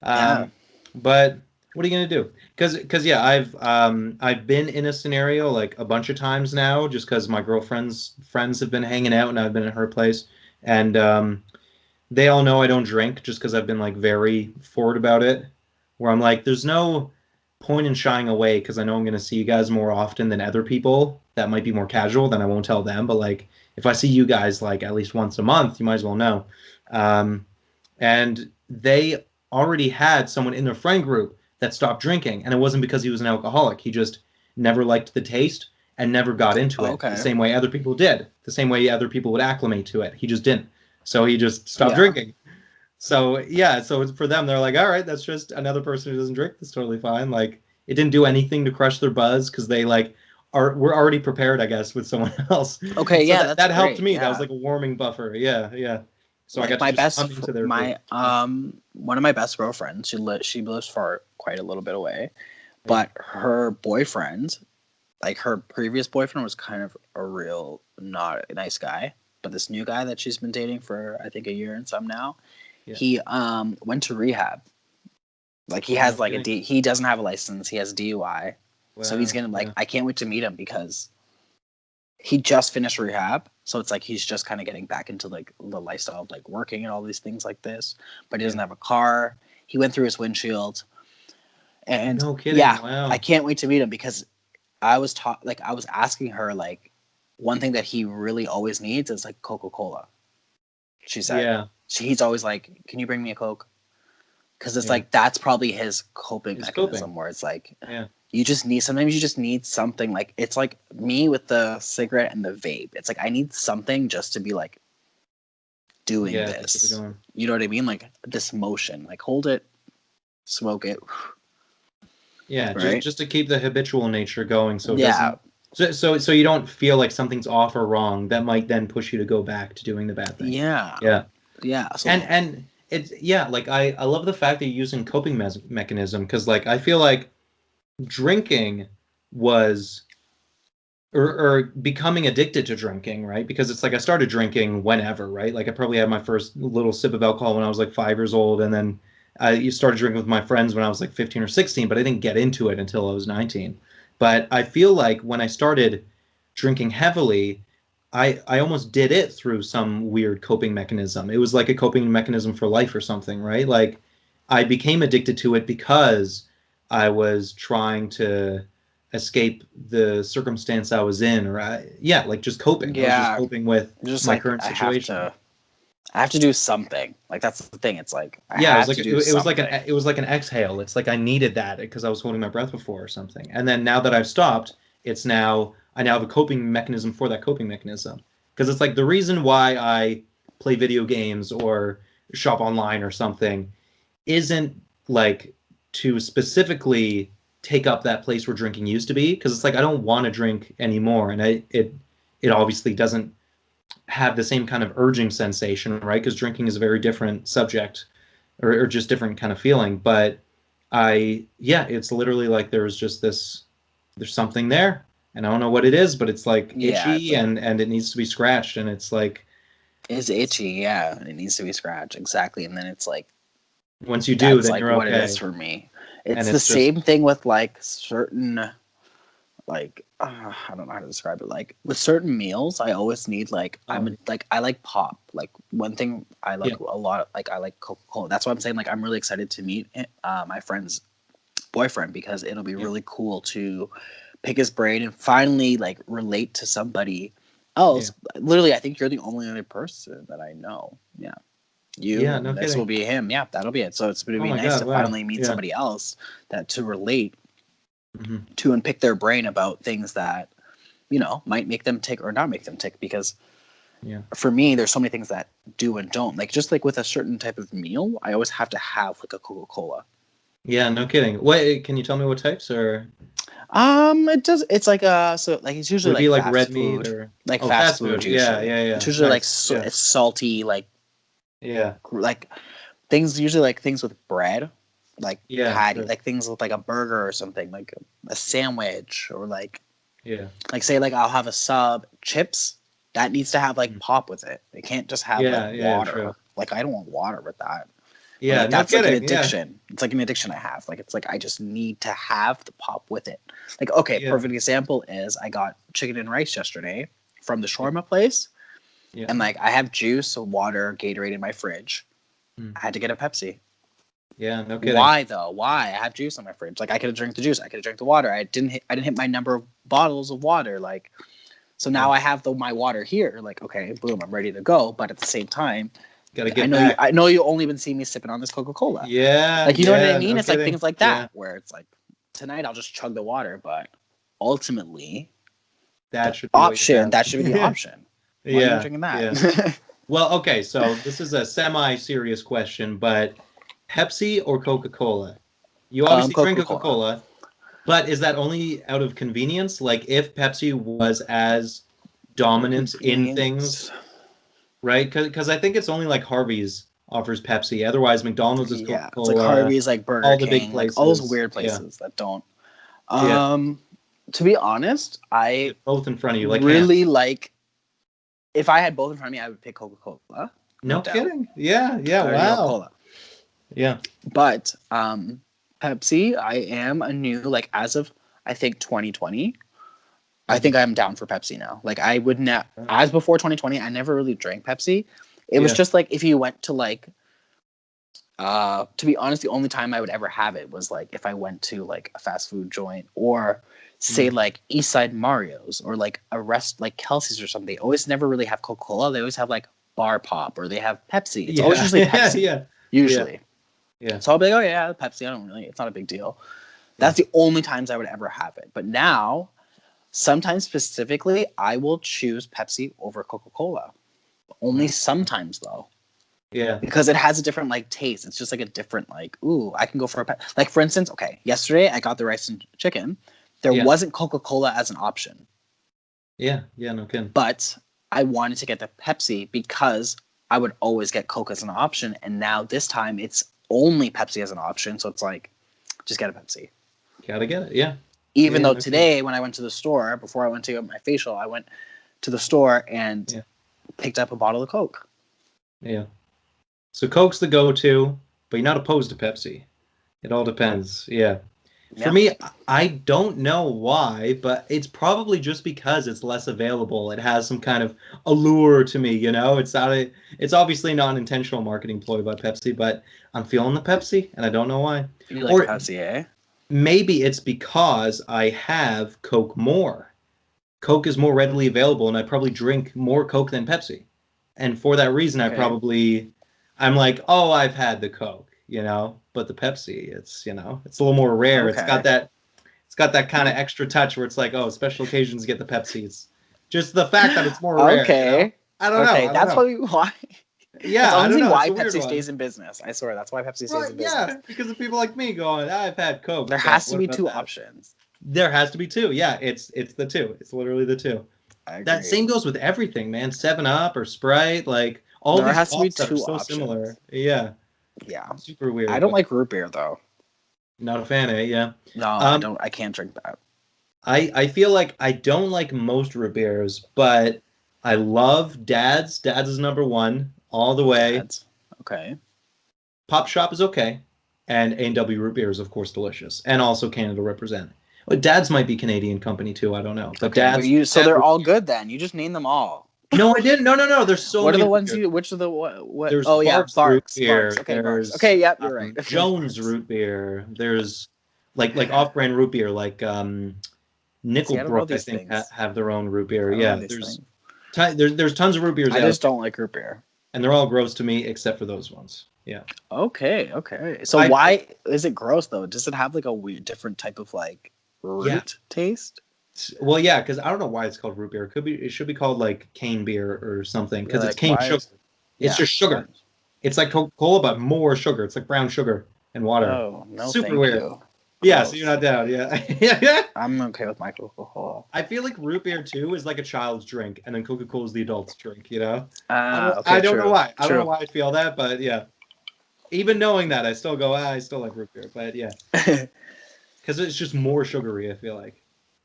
Speaker 2: Yeah.
Speaker 1: But what are you gonna do? Because yeah, I've been in a scenario like a bunch of times now, just because my girlfriend's friends have been hanging out and I've been at her place, and they all know I don't drink just because I've been like very forward about it. Where I'm like, there's no point in shying away because I know I'm gonna see you guys more often than other people that might be more casual. Then I won't tell them. But like, if I see you guys like at least once a month, you might as well know. Um, and they already had someone in their friend group that stopped drinking, and it wasn't because he was an alcoholic. He just never liked the taste and never got into
Speaker 2: Oh,
Speaker 1: it the
Speaker 2: okay.
Speaker 1: same way other people did, the same way other people would acclimate to it. He just didn't. So he just stopped
Speaker 2: Yeah.
Speaker 1: drinking. So yeah, so for them, they're like, all right, that's just another person who doesn't drink. That's totally fine. Like it didn't do anything to crush their buzz because they like we're already prepared, I guess, with someone else.
Speaker 2: Okay.
Speaker 1: So
Speaker 2: Yeah,
Speaker 1: that
Speaker 2: that's
Speaker 1: that helped
Speaker 2: great.
Speaker 1: me. That was
Speaker 2: Yeah.
Speaker 1: like a warming buffer. Yeah, yeah. So I
Speaker 2: Like
Speaker 1: got to
Speaker 2: my
Speaker 1: just come into their group.
Speaker 2: my one of my best girlfriends, she lives far quite a little bit away,
Speaker 1: Yeah,
Speaker 2: but her boyfriend, like her previous boyfriend, was kind of a real not a nice guy. But this new guy that she's been dating for I think a year and some now,
Speaker 1: yeah.
Speaker 2: he went to rehab. Like he
Speaker 1: No
Speaker 2: has like
Speaker 1: kidding.
Speaker 2: he doesn't have a license. He has DUI. So he's
Speaker 1: Wow.
Speaker 2: gonna like
Speaker 1: Yeah.
Speaker 2: I can't wait to meet him because he just finished rehab. So it's like he's just kind of getting back into like the lifestyle of like working and all these things like this. But he doesn't
Speaker 1: Yeah.
Speaker 2: have a car. He went through his windshield. And
Speaker 1: No kidding.
Speaker 2: yeah, I
Speaker 1: Wow.
Speaker 2: can't wait to meet him because I was taught like I was asking her like one thing that he really always needs is like Coca-Cola. She said.
Speaker 1: Yeah.
Speaker 2: He's always like, "Can you bring me a Coke?" Because it's
Speaker 1: Yeah.
Speaker 2: like that's probably his coping
Speaker 1: It's coping.
Speaker 2: mechanism where it's like
Speaker 1: Yeah.
Speaker 2: you just need sometimes you just need something like it's like me with the cigarette and the vape. It's like I need something just to be like doing
Speaker 1: Yeah. To keep it
Speaker 2: this.
Speaker 1: going.
Speaker 2: You know what I mean? Like this motion. Like hold it, smoke it,
Speaker 1: Yeah. Just
Speaker 2: right?
Speaker 1: just to keep the habitual nature going, so it
Speaker 2: Yeah.
Speaker 1: doesn't. So you don't feel like something's off or wrong. That might then push you to go back to doing the bad thing.
Speaker 2: Yeah.
Speaker 1: Yeah.
Speaker 2: Yeah.
Speaker 1: And it's yeah. Like I love the fact that you're using coping mechanism because like I feel like drinking was or becoming addicted to drinking, right? Because it's like I started drinking whenever, right? Like I probably had my first little sip of alcohol when I was like 5 years old, and then I started drinking with my friends when I was like 15 or 16, but I didn't get into it until I was 19. But I feel like when I started drinking heavily, I almost did it through some weird coping mechanism. It was like a coping mechanism for life or something, right? Like I became addicted to it because I was trying to escape the circumstance I was in, or like just coping. I was just
Speaker 2: Yeah,
Speaker 1: coping with
Speaker 2: just
Speaker 1: my
Speaker 2: like
Speaker 1: current situation.
Speaker 2: I have to do something. Like that's the thing. It's like I
Speaker 1: Yeah, it was
Speaker 2: have
Speaker 1: like
Speaker 2: to do something.
Speaker 1: it was like an exhale. It's like I needed that because I was holding my breath before or something. And then now that I've stopped, I now have a coping mechanism for that coping mechanism. Because it's like the reason why I play video games or shop online or something isn't like to specifically take up that place where drinking used to be. Because it's like I don't want to drink anymore, and it obviously doesn't have the same kind of urging sensation, right? Because drinking is a very different subject or just different kind of feeling. But yeah, it's literally like there's something there, and I don't know what it is, but it's like
Speaker 2: Yeah, it's
Speaker 1: itchy
Speaker 2: like
Speaker 1: and it needs to be scratched, and it's like
Speaker 2: it's itchy. Yeah, and it needs to be scratched exactly. And then it's like
Speaker 1: once you do,
Speaker 2: that's
Speaker 1: then
Speaker 2: like
Speaker 1: you're
Speaker 2: what it is
Speaker 1: okay,
Speaker 2: for me.
Speaker 1: and
Speaker 2: It's the
Speaker 1: it's just
Speaker 2: same thing with like certain like I don't know how to describe it. Like with certain meals, I always need like
Speaker 1: oh
Speaker 2: like I like pop. Like one thing I
Speaker 1: yeah,
Speaker 2: like a lot. Like I like Coca Cola. That's why I'm saying like I'm really excited to meet my friend's boyfriend because it'll be
Speaker 1: yeah,
Speaker 2: really cool to pick his brain and finally like relate to somebody
Speaker 1: yeah,
Speaker 2: else. Literally, I think you're the only other person that I know. Yeah. You
Speaker 1: yeah, no
Speaker 2: and this will
Speaker 1: kidding.
Speaker 2: be him. Yeah, that'll be it. So it's going to
Speaker 1: Oh
Speaker 2: be
Speaker 1: my
Speaker 2: nice
Speaker 1: god,
Speaker 2: to
Speaker 1: wow,
Speaker 2: finally meet
Speaker 1: yeah,
Speaker 2: somebody else that to relate
Speaker 1: hmm
Speaker 2: to and pick their brain about things that might make them tick or not make them tick. Because
Speaker 1: yeah,
Speaker 2: for me, there's so many things that do and don't. Like just like with a certain type of meal, I always have to have like a Coca Cola.
Speaker 1: yeah, no kidding. What can you tell me what types or
Speaker 2: It does. It's like so like it's usually
Speaker 1: would it be
Speaker 2: like
Speaker 1: like red
Speaker 2: fast
Speaker 1: meat
Speaker 2: food,
Speaker 1: or
Speaker 2: like
Speaker 1: oh
Speaker 2: fast
Speaker 1: fast
Speaker 2: food
Speaker 1: food? Yeah,
Speaker 2: usually.
Speaker 1: yeah,
Speaker 2: It's
Speaker 1: yeah,
Speaker 2: usually like
Speaker 1: nice, yeah,
Speaker 2: it's salty,
Speaker 1: yeah,
Speaker 2: like things usually like things with bread, like
Speaker 1: yeah,
Speaker 2: patty,
Speaker 1: sure,
Speaker 2: like things with like a burger or something, like a sandwich or
Speaker 1: yeah,
Speaker 2: like say like I'll have a sub chips that needs to have like
Speaker 1: mhm.
Speaker 2: pop with it. It can't just have like
Speaker 1: Yeah, yeah, true.
Speaker 2: water. Like I don't want water with that.
Speaker 1: Yeah,
Speaker 2: Like
Speaker 1: no
Speaker 2: that's like an
Speaker 1: kidding. Yeah,
Speaker 2: addiction. It's like an addiction I have. Like it's like I just need to have the pop with it. Like okay,
Speaker 1: yeah,
Speaker 2: perfect example is I got chicken and rice yesterday from the
Speaker 1: yeah,
Speaker 2: shawarma place,
Speaker 1: yeah.
Speaker 2: and like I have juice, water, Gatorade in my fridge.
Speaker 1: Mm.
Speaker 2: I had to get a Pepsi.
Speaker 1: Yeah, no kidding.
Speaker 2: Why though? Why? I have juice in my fridge. Like I could have drank the juice. I could have drank the water. I didn't hit my number of bottles of water. Like so
Speaker 1: Yeah,
Speaker 2: now I have my water here. Like okay, boom, I'm ready to go. But at the same time,
Speaker 1: gotta get back.
Speaker 2: I know you only been seeing me sipping on this Coca Cola.
Speaker 1: Yeah,
Speaker 2: Like you know what I
Speaker 1: yeah,
Speaker 2: mean?
Speaker 1: no
Speaker 2: It's like
Speaker 1: kidding.
Speaker 2: things like
Speaker 1: Yeah,
Speaker 2: that where it's like tonight I'll just chug the water, but ultimately
Speaker 1: that
Speaker 2: the
Speaker 1: should be what you
Speaker 2: option
Speaker 1: have.
Speaker 2: that should be the option. Why am I
Speaker 1: Yeah,
Speaker 2: drinking
Speaker 1: yeah.
Speaker 2: that?
Speaker 1: Well, okay, so this is a semi-serious question, but Pepsi or Coca-Cola? You obviously drink
Speaker 2: Coca Cola.
Speaker 1: Coca-Cola, but is that only out of convenience? Like if Pepsi was as dominant in things,
Speaker 2: Convenience.
Speaker 1: right? Because I think it's only like Harvey's offers Pepsi. Otherwise, McDonald's is
Speaker 2: Yeah, it's like
Speaker 1: Coca-Cola,
Speaker 2: Harvey's, like Burger
Speaker 1: all the big
Speaker 2: King, like all those
Speaker 1: places.
Speaker 2: weird
Speaker 1: Yeah,
Speaker 2: places that don't.
Speaker 1: yeah.
Speaker 2: Um, to be honest, I
Speaker 1: Both in front of you, like
Speaker 2: really
Speaker 1: hands.
Speaker 2: like. If I had both in front of me, I would pick Coca Cola, no
Speaker 1: No
Speaker 2: doubt.
Speaker 1: kidding. Yeah, yeah,
Speaker 2: I already know
Speaker 1: wow.
Speaker 2: cola,
Speaker 1: Yeah.
Speaker 2: but Pepsi, I am a new like as of I think 2020. I
Speaker 1: Mhm.
Speaker 2: think I'm down for Pepsi now. Like I would not as before 2020. I never really drank Pepsi. It was
Speaker 1: Yeah.
Speaker 2: just like if you went to like to be honest, the only time I would ever have it was like if I went to like a fast food joint or say
Speaker 1: Mm.
Speaker 2: like East Side Mario's or like a rest like Kelsey's or something. They always never really have Coca Cola. They always have like Bar Pop or they have Pepsi. It's always
Speaker 1: Yeah.
Speaker 2: usually
Speaker 1: Yeah.
Speaker 2: Pepsi,
Speaker 1: Yeah. Yeah.
Speaker 2: usually.
Speaker 1: Yeah.
Speaker 2: So I'll be like, oh yeah, Pepsi. I don't really. It's not a big deal.
Speaker 1: Yeah.
Speaker 2: That's the only times I would ever have it. But now, sometimes specifically, I will choose Pepsi over Coca Cola. Only
Speaker 1: Wow.
Speaker 2: sometimes though,
Speaker 1: Yeah.
Speaker 2: because it has a different like taste. It's just like a different like. Ooh, I can go for a like for instance. Okay, yesterday I got the rice and chicken. There
Speaker 1: Yeah.
Speaker 2: wasn't Coca Cola as an option,
Speaker 1: Yeah. Yeah. No kidding.
Speaker 2: but I wanted to get the Pepsi because I would always get Coke as an option, and now this time it's only Pepsi as an option. So it's like, just get a Pepsi.
Speaker 1: Gotta get it. Yeah.
Speaker 2: Even
Speaker 1: Yeah.
Speaker 2: though
Speaker 1: No kidding.
Speaker 2: today when I went to the store before I went to get my facial, I went to the store and
Speaker 1: Yeah.
Speaker 2: picked up a bottle of Coke.
Speaker 1: Yeah. So Coke's the go-to, but you're not opposed to Pepsi. It all depends. Yeah. For
Speaker 2: Yeah.
Speaker 1: me, I don't know why, but it's probably just because it's less available. It has some kind of allure to me, you know? It's obviously not an intentional marketing ploy by Pepsi, but I'm feeling the Pepsi and I don't know why.
Speaker 2: You like
Speaker 1: Or
Speaker 2: Pepsi, eh?
Speaker 1: maybe it's because I have Coke more. Coke is more readily available, and I probably drink more Coke than Pepsi. And for that reason,
Speaker 2: Okay.
Speaker 1: I'm like, oh, I've had the Coke, but the Pepsi, it's a little more rare.
Speaker 2: Okay.
Speaker 1: It's got that kind of extra touch where it's like, oh, special occasions get the Pepsi. It's just the fact that it's more rare.
Speaker 2: Okay.
Speaker 1: I don't know.
Speaker 2: Okay.
Speaker 1: I don't
Speaker 2: That's
Speaker 1: know.
Speaker 2: why. That's
Speaker 1: Yeah, I don't
Speaker 2: honestly
Speaker 1: know. It's
Speaker 2: why
Speaker 1: a weird
Speaker 2: Pepsi
Speaker 1: one.
Speaker 2: stays in business. I swear, that's why Pepsi stays
Speaker 1: Right,
Speaker 2: in business.
Speaker 1: yeah, because of people like me going, I've had Coke,
Speaker 2: There
Speaker 1: but
Speaker 2: has to
Speaker 1: what
Speaker 2: be
Speaker 1: about
Speaker 2: two
Speaker 1: that?
Speaker 2: options.
Speaker 1: There has to be two. Yeah, it's the two. It's literally the two.
Speaker 2: I
Speaker 1: That
Speaker 2: agree.
Speaker 1: same goes with everything, man. 7 Up or Sprite, like all
Speaker 2: There
Speaker 1: these
Speaker 2: has to be
Speaker 1: pop stuff are
Speaker 2: two
Speaker 1: so similar.
Speaker 2: options.
Speaker 1: Yeah,
Speaker 2: Yeah.
Speaker 1: super
Speaker 2: I
Speaker 1: weird,
Speaker 2: don't
Speaker 1: but
Speaker 2: like root beer though.
Speaker 1: not a fan of it. Yeah.
Speaker 2: No, I
Speaker 1: Um,
Speaker 2: don't. I can't drink that.
Speaker 1: I feel like I don't like most root beers, but I love Dad's. Dad's is number one all the way.
Speaker 2: Dads. Okay.
Speaker 1: Pop Shop is okay, and A&W root beer is of course delicious, and also Canada represent. But Dad's might be Canadian company too. I don't know, but
Speaker 2: Okay, but you so
Speaker 1: Dad's
Speaker 2: they're
Speaker 1: root
Speaker 2: all
Speaker 1: beer.
Speaker 2: good then. You just name them all.
Speaker 1: No, I didn't. No, no, no. There's so
Speaker 2: What are
Speaker 1: many
Speaker 2: the
Speaker 1: root
Speaker 2: ones
Speaker 1: beers.
Speaker 2: you? Which are the what?
Speaker 1: There's
Speaker 2: Oh yeah,
Speaker 1: Barks root
Speaker 2: Barks.
Speaker 1: beer.
Speaker 2: Okay, Barks.
Speaker 1: There's
Speaker 2: Okay, yep, you're right.
Speaker 1: Jones
Speaker 2: Barks.
Speaker 1: root beer. There's like off-brand root beer, like
Speaker 2: See, I don't know
Speaker 1: Nickelbrook. I
Speaker 2: these
Speaker 1: think
Speaker 2: things.
Speaker 1: have their own root beer.
Speaker 2: I don't know
Speaker 1: Yeah,
Speaker 2: these things.
Speaker 1: there's tons of root beers
Speaker 2: I
Speaker 1: out
Speaker 2: just
Speaker 1: there,
Speaker 2: don't like root beer.
Speaker 1: and they're all gross to me except for those ones. Yeah,
Speaker 2: Okay, okay. So
Speaker 1: I
Speaker 2: why is it gross though? Does it have like a weird, different type of like
Speaker 1: yeah.
Speaker 2: root taste?
Speaker 1: Well, yeah, because I don't know why it's called root beer. It should be called like cane beer or something
Speaker 2: You're
Speaker 1: because it's
Speaker 2: like,
Speaker 1: cane
Speaker 2: why
Speaker 1: sugar.
Speaker 2: is?
Speaker 1: It's
Speaker 2: Yeah.
Speaker 1: just
Speaker 2: Why?
Speaker 1: sugar. It's like Coca-Cola, but more sugar. It's like brown sugar and water.
Speaker 2: Oh no,
Speaker 1: Super
Speaker 2: thank
Speaker 1: weird.
Speaker 2: you.
Speaker 1: Yeah, so you're
Speaker 2: Gross.
Speaker 1: not down. Yeah. Yeah.
Speaker 2: I'm okay with my Coca-Cola.
Speaker 1: I feel like root beer too is like a child's drink, and then Coca-Cola is the adult's drink.
Speaker 2: Ah,
Speaker 1: I
Speaker 2: okay,
Speaker 1: don't know
Speaker 2: true,
Speaker 1: why. I don't know
Speaker 2: true.
Speaker 1: why I feel that, but yeah. Even knowing that, I still go, I still like root beer, but yeah, because it's just more sugary. I feel like,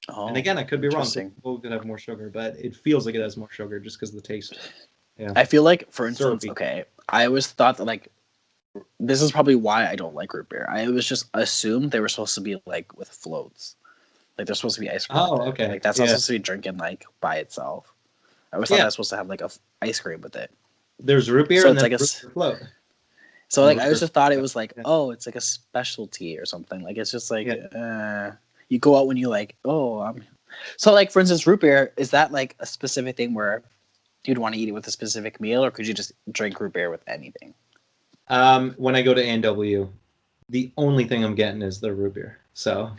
Speaker 1: and
Speaker 2: Oh,
Speaker 1: again, I could be wrong.
Speaker 2: interesting.
Speaker 1: Coca-Cola could have more sugar, but it feels like it has more sugar just because of the taste. Yeah,
Speaker 2: I feel like, for instance,
Speaker 1: syrupy.
Speaker 2: okay, I always thought that like this is probably why I don't like root beer. I was just assumed they were supposed to be like with floats, like they're supposed to be ice cream with
Speaker 1: Oh,
Speaker 2: it.
Speaker 1: okay.
Speaker 2: Like that's not
Speaker 1: Yeah,
Speaker 2: supposed to be drinking like by itself. I always thought
Speaker 1: yeah.
Speaker 2: that's supposed to have like a ice cream with it.
Speaker 1: There's root beer
Speaker 2: So
Speaker 1: and
Speaker 2: it's
Speaker 1: then
Speaker 2: like a
Speaker 1: root beer float
Speaker 2: so
Speaker 1: and
Speaker 2: like
Speaker 1: root
Speaker 2: I
Speaker 1: beer.
Speaker 2: always just thought it
Speaker 1: Yeah,
Speaker 2: was like,
Speaker 1: yeah.
Speaker 2: oh, it's like a specialty or something. Like it's just like
Speaker 1: Yeah.
Speaker 2: you go out when you like, oh, so like for instance, root beer, is that like a specific thing where you'd want to eat it with a specific meal, or could you just drink root beer with anything?
Speaker 1: When I go to A&W, the only thing I'm getting is the root beer. So,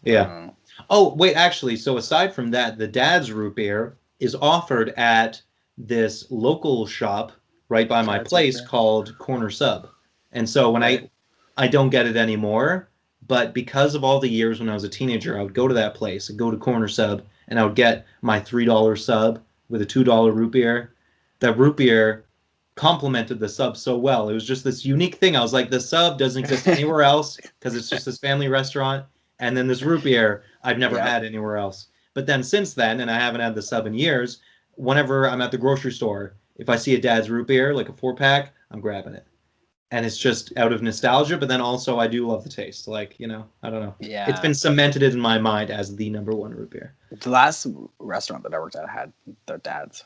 Speaker 1: yeah.
Speaker 2: Uh,
Speaker 1: Oh, wait, actually, so aside from that, the Dad's root beer is offered at this local shop right by my
Speaker 2: Dad's root
Speaker 1: place
Speaker 2: beer.
Speaker 1: called Corner Sub. And so
Speaker 2: Okay.
Speaker 1: I don't get it anymore, but because of all the years when I was a teenager, I would go to that place, I'd go to Corner Sub, and I would get my $3 sub with a $2 root beer. That root beer complemented the sub so well. It was just this unique thing. I was like, the sub doesn't exist anywhere else because it's just this family restaurant. And then this root beer I've never
Speaker 2: Yep.
Speaker 1: had anywhere else. But then since then, and I haven't had the sub in years, whenever I'm at the grocery store, if I see a Dad's root beer, like a 4 pack, I'm grabbing it. And it's just out of nostalgia, but then also I do love the taste. Like, I don't know. It's
Speaker 2: Yeah.
Speaker 1: been cemented in my mind as the number one root beer.
Speaker 2: The last restaurant that I worked at had their dads.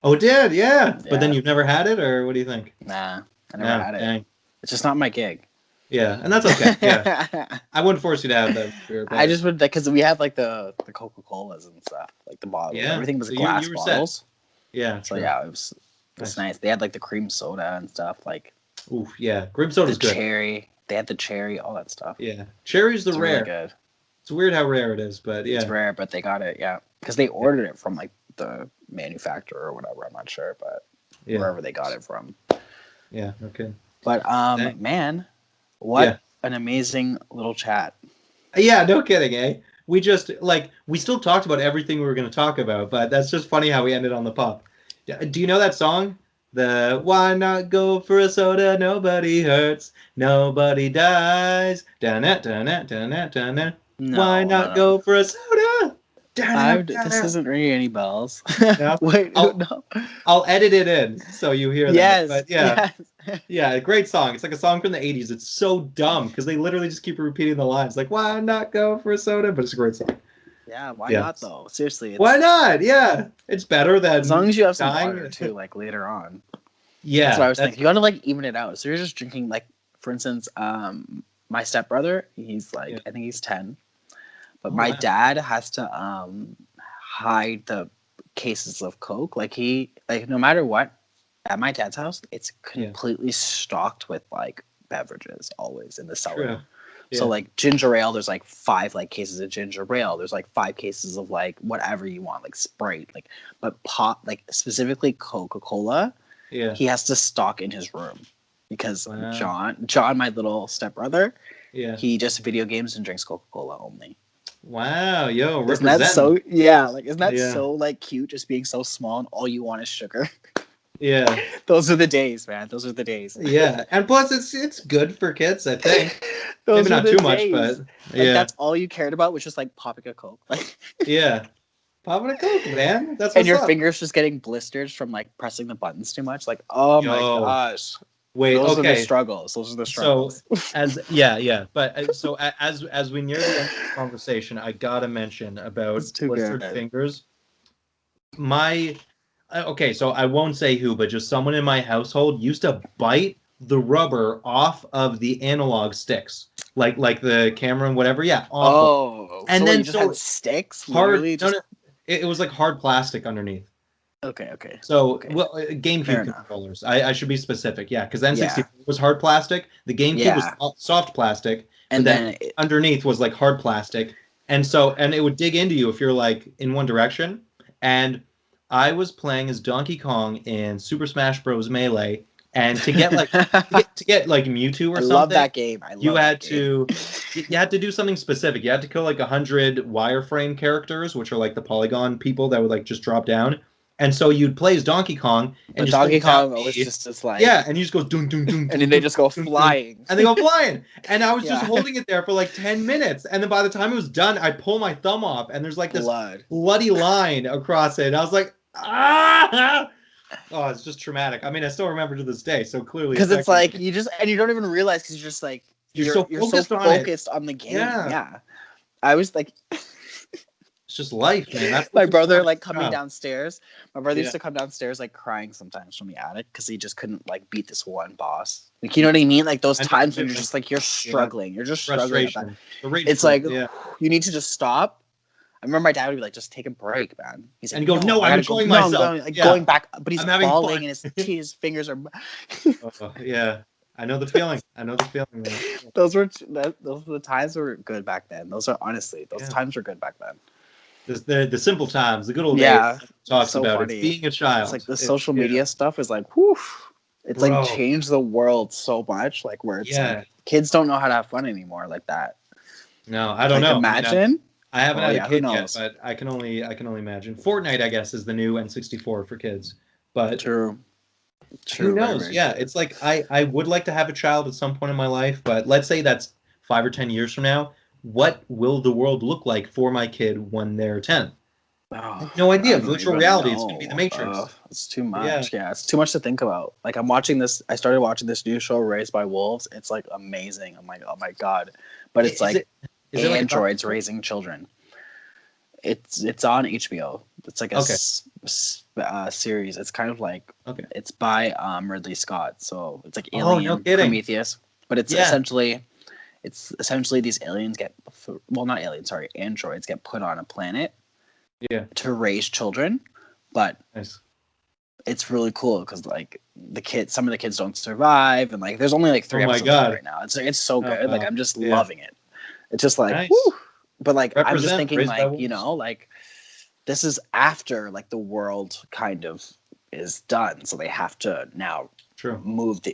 Speaker 1: Oh, it did, yeah. But then
Speaker 2: Yeah.
Speaker 1: you've never had it, or what do you think?
Speaker 2: Nah, I never
Speaker 1: No,
Speaker 2: had it.
Speaker 1: dang.
Speaker 2: It's just not my gig.
Speaker 1: Yeah, and that's okay. Yeah. I wouldn't force you to have that beer,
Speaker 2: I
Speaker 1: but
Speaker 2: just would because we had like the Coca Colas and stuff, like the bottles.
Speaker 1: yeah.
Speaker 2: Everything was
Speaker 1: So
Speaker 2: glass
Speaker 1: you were set.
Speaker 2: bottles.
Speaker 1: Yeah,
Speaker 2: So
Speaker 1: true.
Speaker 2: yeah, it was nice. They had like the cream soda and stuff, like
Speaker 1: Oof, yeah. Grape
Speaker 2: the
Speaker 1: soda's good.
Speaker 2: cherry. They had the cherry, all that stuff.
Speaker 1: Yeah. Cherry's the
Speaker 2: It's really
Speaker 1: rare.
Speaker 2: good.
Speaker 1: It's weird how rare it is, but
Speaker 2: It's
Speaker 1: yeah.
Speaker 2: rare, but they got it, yeah, because they ordered it from like the manufacturer or whatever. I'm not sure, but
Speaker 1: Yeah.
Speaker 2: wherever they got it from.
Speaker 1: Yeah, okay.
Speaker 2: But
Speaker 1: Dang.
Speaker 2: man,
Speaker 1: Yeah.
Speaker 2: what an amazing little chat.
Speaker 1: Yeah, no kidding, eh? We just we still talked about everything we were going to talk about, but that's just funny how we ended on the pop. Do you know that song? The why not go for a soda? Nobody hurts, nobody dies. Dun-na, dun-na, dun-na, dun-na. Why
Speaker 2: No,
Speaker 1: not
Speaker 2: no,
Speaker 1: go for a soda? Dun-na,
Speaker 2: this
Speaker 1: dun-na.
Speaker 2: isn't ringing any bells.
Speaker 1: No?
Speaker 2: Wait,
Speaker 1: I'll
Speaker 2: no.
Speaker 1: I'll edit it in so you hear that.
Speaker 2: Yes,
Speaker 1: But yeah,
Speaker 2: yes.
Speaker 1: yeah, great song. It's like a song from the 80s. It's so dumb because they literally just keep repeating the lines. Like, why not go for a soda? But it's a great song.
Speaker 2: Yeah, why
Speaker 1: Yeah.
Speaker 2: not though? Seriously,
Speaker 1: Why
Speaker 2: it's
Speaker 1: not? Yeah. It's better
Speaker 2: as long
Speaker 1: than
Speaker 2: as you have some water
Speaker 1: dying.
Speaker 2: too, like later on. That's what
Speaker 1: Yeah,
Speaker 2: I was
Speaker 1: that's
Speaker 2: thinking. You gotta like even it out. So you're just drinking like, for instance, my stepbrother, he's
Speaker 1: Yeah.
Speaker 2: like, I think he's 10, but
Speaker 1: Oh,
Speaker 2: my
Speaker 1: wow.
Speaker 2: dad has to hide the cases of Coke. Like no matter what, at my dad's house, it's
Speaker 1: Yeah.
Speaker 2: completely stocked with like beverages always in the cellar.
Speaker 1: True.
Speaker 2: So
Speaker 1: Yeah.
Speaker 2: like ginger ale, there's like 5 like cases of ginger ale. There's like 5 cases of like whatever you want, like Sprite, like but pop like specifically Coca-Cola,
Speaker 1: Yeah.
Speaker 2: he has to stock in his room because
Speaker 1: Wow.
Speaker 2: John, my little stepbrother,
Speaker 1: Yeah.
Speaker 2: he just video games and drinks Coca-Cola only.
Speaker 1: Wow. Yo,
Speaker 2: Isn't that
Speaker 1: representing.
Speaker 2: so? Yeah, like isn't that
Speaker 1: Yeah.
Speaker 2: so like cute? Just being so small and all you want is sugar.
Speaker 1: Yeah.
Speaker 2: Those are the days, man. Those are the days.
Speaker 1: Yeah. And plus, it's good for kids, I think. Maybe
Speaker 2: Those were
Speaker 1: not
Speaker 2: the
Speaker 1: too much, but
Speaker 2: days. Like
Speaker 1: yeah.
Speaker 2: that's all you cared about was just like popping a Coke, like,
Speaker 1: Yeah. Popping a Coke, man. That's
Speaker 2: and
Speaker 1: what's
Speaker 2: your
Speaker 1: up.
Speaker 2: fingers just getting blisters from like pressing the buttons too much. Like, oh my
Speaker 1: Yo.
Speaker 2: gosh,
Speaker 1: Wait.
Speaker 2: those are the
Speaker 1: Okay.
Speaker 2: struggles. Those are the
Speaker 1: So
Speaker 2: struggles.
Speaker 1: yeah, but as we near the end of the conversation, I gotta mention about
Speaker 2: It's too
Speaker 1: blistered
Speaker 2: good.
Speaker 1: fingers. My okay, so I won't say who, but just someone in my household used to bite the rubber off of the analog sticks, like the camera and whatever. Yeah, awful.
Speaker 2: Oh,
Speaker 1: And
Speaker 2: so what?
Speaker 1: then
Speaker 2: You just had
Speaker 1: so
Speaker 2: sticks,
Speaker 1: hard.
Speaker 2: literally,
Speaker 1: No,
Speaker 2: just
Speaker 1: no, it was like hard plastic underneath.
Speaker 2: okay, okay,
Speaker 1: So,
Speaker 2: okay.
Speaker 1: well,
Speaker 2: Fair
Speaker 1: GameCube
Speaker 2: enough.
Speaker 1: controllers. I should be specific, yeah, because
Speaker 2: Yeah,
Speaker 1: N64 was hard plastic. The GameCube was
Speaker 2: yeah.
Speaker 1: soft plastic, but
Speaker 2: And
Speaker 1: then
Speaker 2: then
Speaker 1: underneath was like hard plastic, and it would dig into you if you're like in one direction. And I was playing as Donkey Kong in Super Smash Bros. Melee, and to get like
Speaker 2: I
Speaker 1: to get like Mewtwo or
Speaker 2: love
Speaker 1: something,
Speaker 2: that game. I
Speaker 1: you
Speaker 2: love that
Speaker 1: had
Speaker 2: game.
Speaker 1: to you had to do something specific. You had to kill like 100 wireframe characters, which are like the polygon people that would like just drop down. And so you'd play as Donkey Kong and
Speaker 2: But
Speaker 1: just hold
Speaker 2: Donkey
Speaker 1: down
Speaker 2: Kong always
Speaker 1: A.
Speaker 2: just is like,
Speaker 1: Yeah, and you just go doom doom doom
Speaker 2: and
Speaker 1: doom
Speaker 2: then they
Speaker 1: doom
Speaker 2: just go
Speaker 1: doom doom,
Speaker 2: flying.
Speaker 1: and they go flying. And I was just
Speaker 2: Yeah,
Speaker 1: holding it there for like 10 minutes. And then by the time it was done, I pull my thumb off and there's like this
Speaker 2: blood.
Speaker 1: bloody line across it. And I was like, ah! Oh, it's just traumatic. I mean, I still remember to this day, so clearly
Speaker 2: Because it's
Speaker 1: affected
Speaker 2: like
Speaker 1: me.
Speaker 2: you just and you don't even realize because you're just like
Speaker 1: You're so
Speaker 2: you're so
Speaker 1: focused on it.
Speaker 2: focused on the game.
Speaker 1: Yeah.
Speaker 2: Yeah, I was like,
Speaker 1: It's just life, man. That's
Speaker 2: my
Speaker 1: what it's
Speaker 2: brother
Speaker 1: for.
Speaker 2: like coming
Speaker 1: Yeah.
Speaker 2: downstairs. My brother used
Speaker 1: Yeah.
Speaker 2: to come downstairs like crying sometimes from the attic because he just couldn't like beat this one boss. Like you know what I mean? Like those
Speaker 1: I know the
Speaker 2: times when you're
Speaker 1: feeling.
Speaker 2: just like you're
Speaker 1: Yeah.
Speaker 2: struggling. You're just struggling at that.
Speaker 1: Frustration. The rage
Speaker 2: It's
Speaker 1: quit.
Speaker 2: like
Speaker 1: Yeah.
Speaker 2: you need to just stop. I remember my dad would be like, "Just take a break, man." He's
Speaker 1: And
Speaker 2: like,
Speaker 1: you go,
Speaker 2: "No,
Speaker 1: no,
Speaker 2: I
Speaker 1: I'm
Speaker 2: gotta go.
Speaker 1: enjoying
Speaker 2: No, I'm
Speaker 1: myself.
Speaker 2: going like
Speaker 1: Yeah.
Speaker 2: going back." But he's
Speaker 1: I'm having
Speaker 2: falling,
Speaker 1: fun.
Speaker 2: and his fingers are.
Speaker 1: Oh, yeah. I know the feeling. I know the feeling, man.
Speaker 2: Those were the times were good back then. Those are honestly those
Speaker 1: Yeah.
Speaker 2: times were good back then.
Speaker 1: The simple times, the good old days
Speaker 2: Yeah, it's
Speaker 1: talks
Speaker 2: so
Speaker 1: about it's
Speaker 2: funny.
Speaker 1: being a
Speaker 2: It's like
Speaker 1: child.
Speaker 2: the
Speaker 1: It,
Speaker 2: social
Speaker 1: yeah.
Speaker 2: media stuff is like, whew. It's like
Speaker 1: Bro.
Speaker 2: changed the world so much. Like where it's
Speaker 1: Yeah.
Speaker 2: like kids don't know how to have fun anymore like that.
Speaker 1: No, I don't
Speaker 2: Like
Speaker 1: know. I mean,
Speaker 2: imagine.
Speaker 1: I haven't
Speaker 2: Oh
Speaker 1: had a
Speaker 2: yeah, who
Speaker 1: kid yet,
Speaker 2: knows?
Speaker 1: but I can only imagine. Fortnite, I guess, is the new N64 for kids. But
Speaker 2: True.
Speaker 1: who
Speaker 2: True. Very
Speaker 1: knows?
Speaker 2: very
Speaker 1: Yeah,
Speaker 2: true.
Speaker 1: it's like I would like to have a child at some point in my life, but let's say that's 5 or 10 years from now. What will the world look like for my kid when they're 10? I
Speaker 2: Oh,
Speaker 1: have no
Speaker 2: I
Speaker 1: idea.
Speaker 2: don't
Speaker 1: Virtual
Speaker 2: even
Speaker 1: reality, it's going to be the
Speaker 2: know.
Speaker 1: Matrix.
Speaker 2: It's too
Speaker 1: Yeah.
Speaker 2: much. Yeah, it's too much to think about. Like I'm watching this. I started watching this new show, Raised by Wolves. It's like amazing. I'm like, oh my god. But it's
Speaker 1: Is
Speaker 2: like
Speaker 1: it like a
Speaker 2: androids
Speaker 1: documentary?
Speaker 2: raising children. It's on HBO. It's like a
Speaker 1: Okay.
Speaker 2: series. It's kind of like
Speaker 1: Okay.
Speaker 2: it's by Ridley Scott. So it's like
Speaker 1: Oh, no
Speaker 2: Alien,
Speaker 1: kidding.
Speaker 2: Prometheus. But
Speaker 1: Yeah.
Speaker 2: it's essentially these aliens get well not aliens sorry androids get put on a planet
Speaker 1: Yeah.
Speaker 2: to raise children, but
Speaker 1: Nice.
Speaker 2: it's really cool because like some of the kids don't survive, and like there's only like
Speaker 1: Oh
Speaker 2: 3
Speaker 1: my
Speaker 2: episodes out
Speaker 1: God.
Speaker 2: right now. It's so
Speaker 1: Oh
Speaker 2: good. Like
Speaker 1: wow.
Speaker 2: I'm just
Speaker 1: Yeah.
Speaker 2: loving it. It's just like
Speaker 1: Nice.
Speaker 2: whew. But like I'm just
Speaker 1: Represent
Speaker 2: thinking
Speaker 1: raised by
Speaker 2: like
Speaker 1: wolves.
Speaker 2: like this is after like the world kind of is done, so they have to now
Speaker 1: True.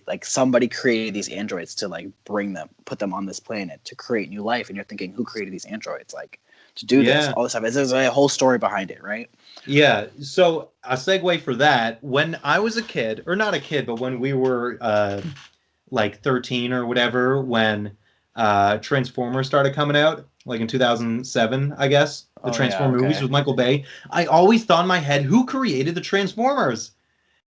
Speaker 2: like somebody created these androids to like put them on this planet to create new life, and you're thinking who created these androids like to do this
Speaker 1: Yeah.
Speaker 2: all this stuff. There's a whole story behind it, right?
Speaker 1: Yeah. So a segue for that, when I was a kid, or not a kid, but when we were like 13 or whatever, when Transformers started coming out, like in 2007, I guess, the
Speaker 2: Oh yeah,
Speaker 1: Transformer movies
Speaker 2: okay.
Speaker 1: with Michael Bay, I always thought in my head, who created the Transformers?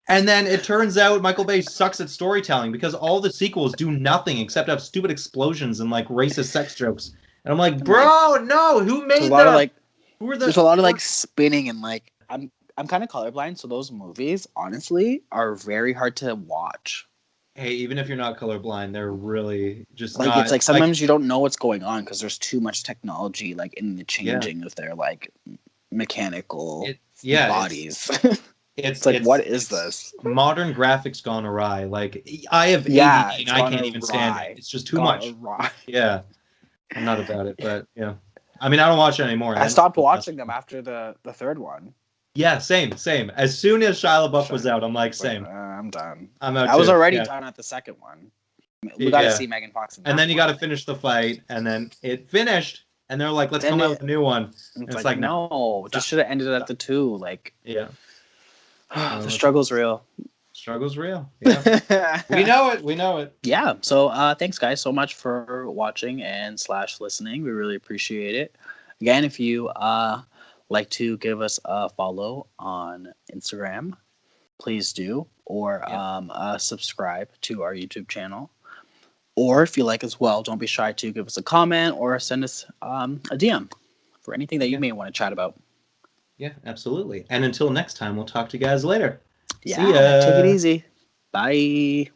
Speaker 1: And then it turns out Michael Bay sucks at storytelling because all the sequels do nothing except have stupid explosions and like racist sex jokes. And I'm like,
Speaker 2: And like
Speaker 1: bro, no, who
Speaker 2: there's a
Speaker 1: made
Speaker 2: lot of
Speaker 1: them?
Speaker 2: like
Speaker 1: Who are
Speaker 2: there's a lot of
Speaker 1: the
Speaker 2: like spinning, and like I'm kind of colorblind, so those movies honestly are very hard to watch.
Speaker 1: Hey, even if you're not colorblind, they're really just
Speaker 2: Like it's
Speaker 1: not
Speaker 2: like
Speaker 1: like,
Speaker 2: sometimes you don't know what's going on because there's too much technology like in the
Speaker 1: yeah,
Speaker 2: changing of their like mechanical
Speaker 1: yeah,
Speaker 2: bodies.
Speaker 1: it's
Speaker 2: It's like, what
Speaker 1: it's
Speaker 2: is
Speaker 1: it's
Speaker 2: this?
Speaker 1: modern graphics gone awry. Like I have
Speaker 2: Yeah,
Speaker 1: ADD and
Speaker 2: it's
Speaker 1: I
Speaker 2: gone
Speaker 1: can't even stand it.
Speaker 2: awry.
Speaker 1: It's just
Speaker 2: It's
Speaker 1: too
Speaker 2: gone
Speaker 1: much.
Speaker 2: awry.
Speaker 1: Yeah, I'm not about it, but yeah. I mean, I don't watch it anymore.
Speaker 2: I
Speaker 1: That was
Speaker 2: stopped
Speaker 1: the last
Speaker 2: watching them
Speaker 1: one.
Speaker 2: after the third one.
Speaker 1: Yeah, same. As soon as Shia LaBeouf was
Speaker 2: Shut-
Speaker 1: out, I'm like,
Speaker 2: It's like,
Speaker 1: same.
Speaker 2: I'm done.
Speaker 1: I'm out
Speaker 2: I was
Speaker 1: too.
Speaker 2: already
Speaker 1: Yeah,
Speaker 2: done at the second one. We got to
Speaker 1: yeah.
Speaker 2: see Megan Fox in
Speaker 1: And
Speaker 2: that
Speaker 1: then you got to
Speaker 2: one.
Speaker 1: finish the fight, and then it finished, and they're like, let's
Speaker 2: Then
Speaker 1: come out with a new one,
Speaker 2: it's
Speaker 1: and it's
Speaker 2: like,
Speaker 1: like, no,
Speaker 2: no, just
Speaker 1: stop,
Speaker 2: should have ended at
Speaker 1: stop.
Speaker 2: the two. Like,
Speaker 1: Yeah, no,
Speaker 2: the struggle's real.
Speaker 1: struggle's real. Yeah, we know it. We know it.
Speaker 2: Yeah. So thanks guys so much for watching and slash listening. We really appreciate it. Again, if you like to give us a follow on Instagram, please do, or
Speaker 1: Yeah,
Speaker 2: subscribe to our YouTube channel. Or if you like as well, don't be shy to give us a comment or send us a DM for anything that you
Speaker 1: yeah,
Speaker 2: may want to chat about.
Speaker 1: yeah, absolutely. And until next time, we'll talk to you guys later. See
Speaker 2: Yeah, take it
Speaker 1: ya.
Speaker 2: easy. Bye.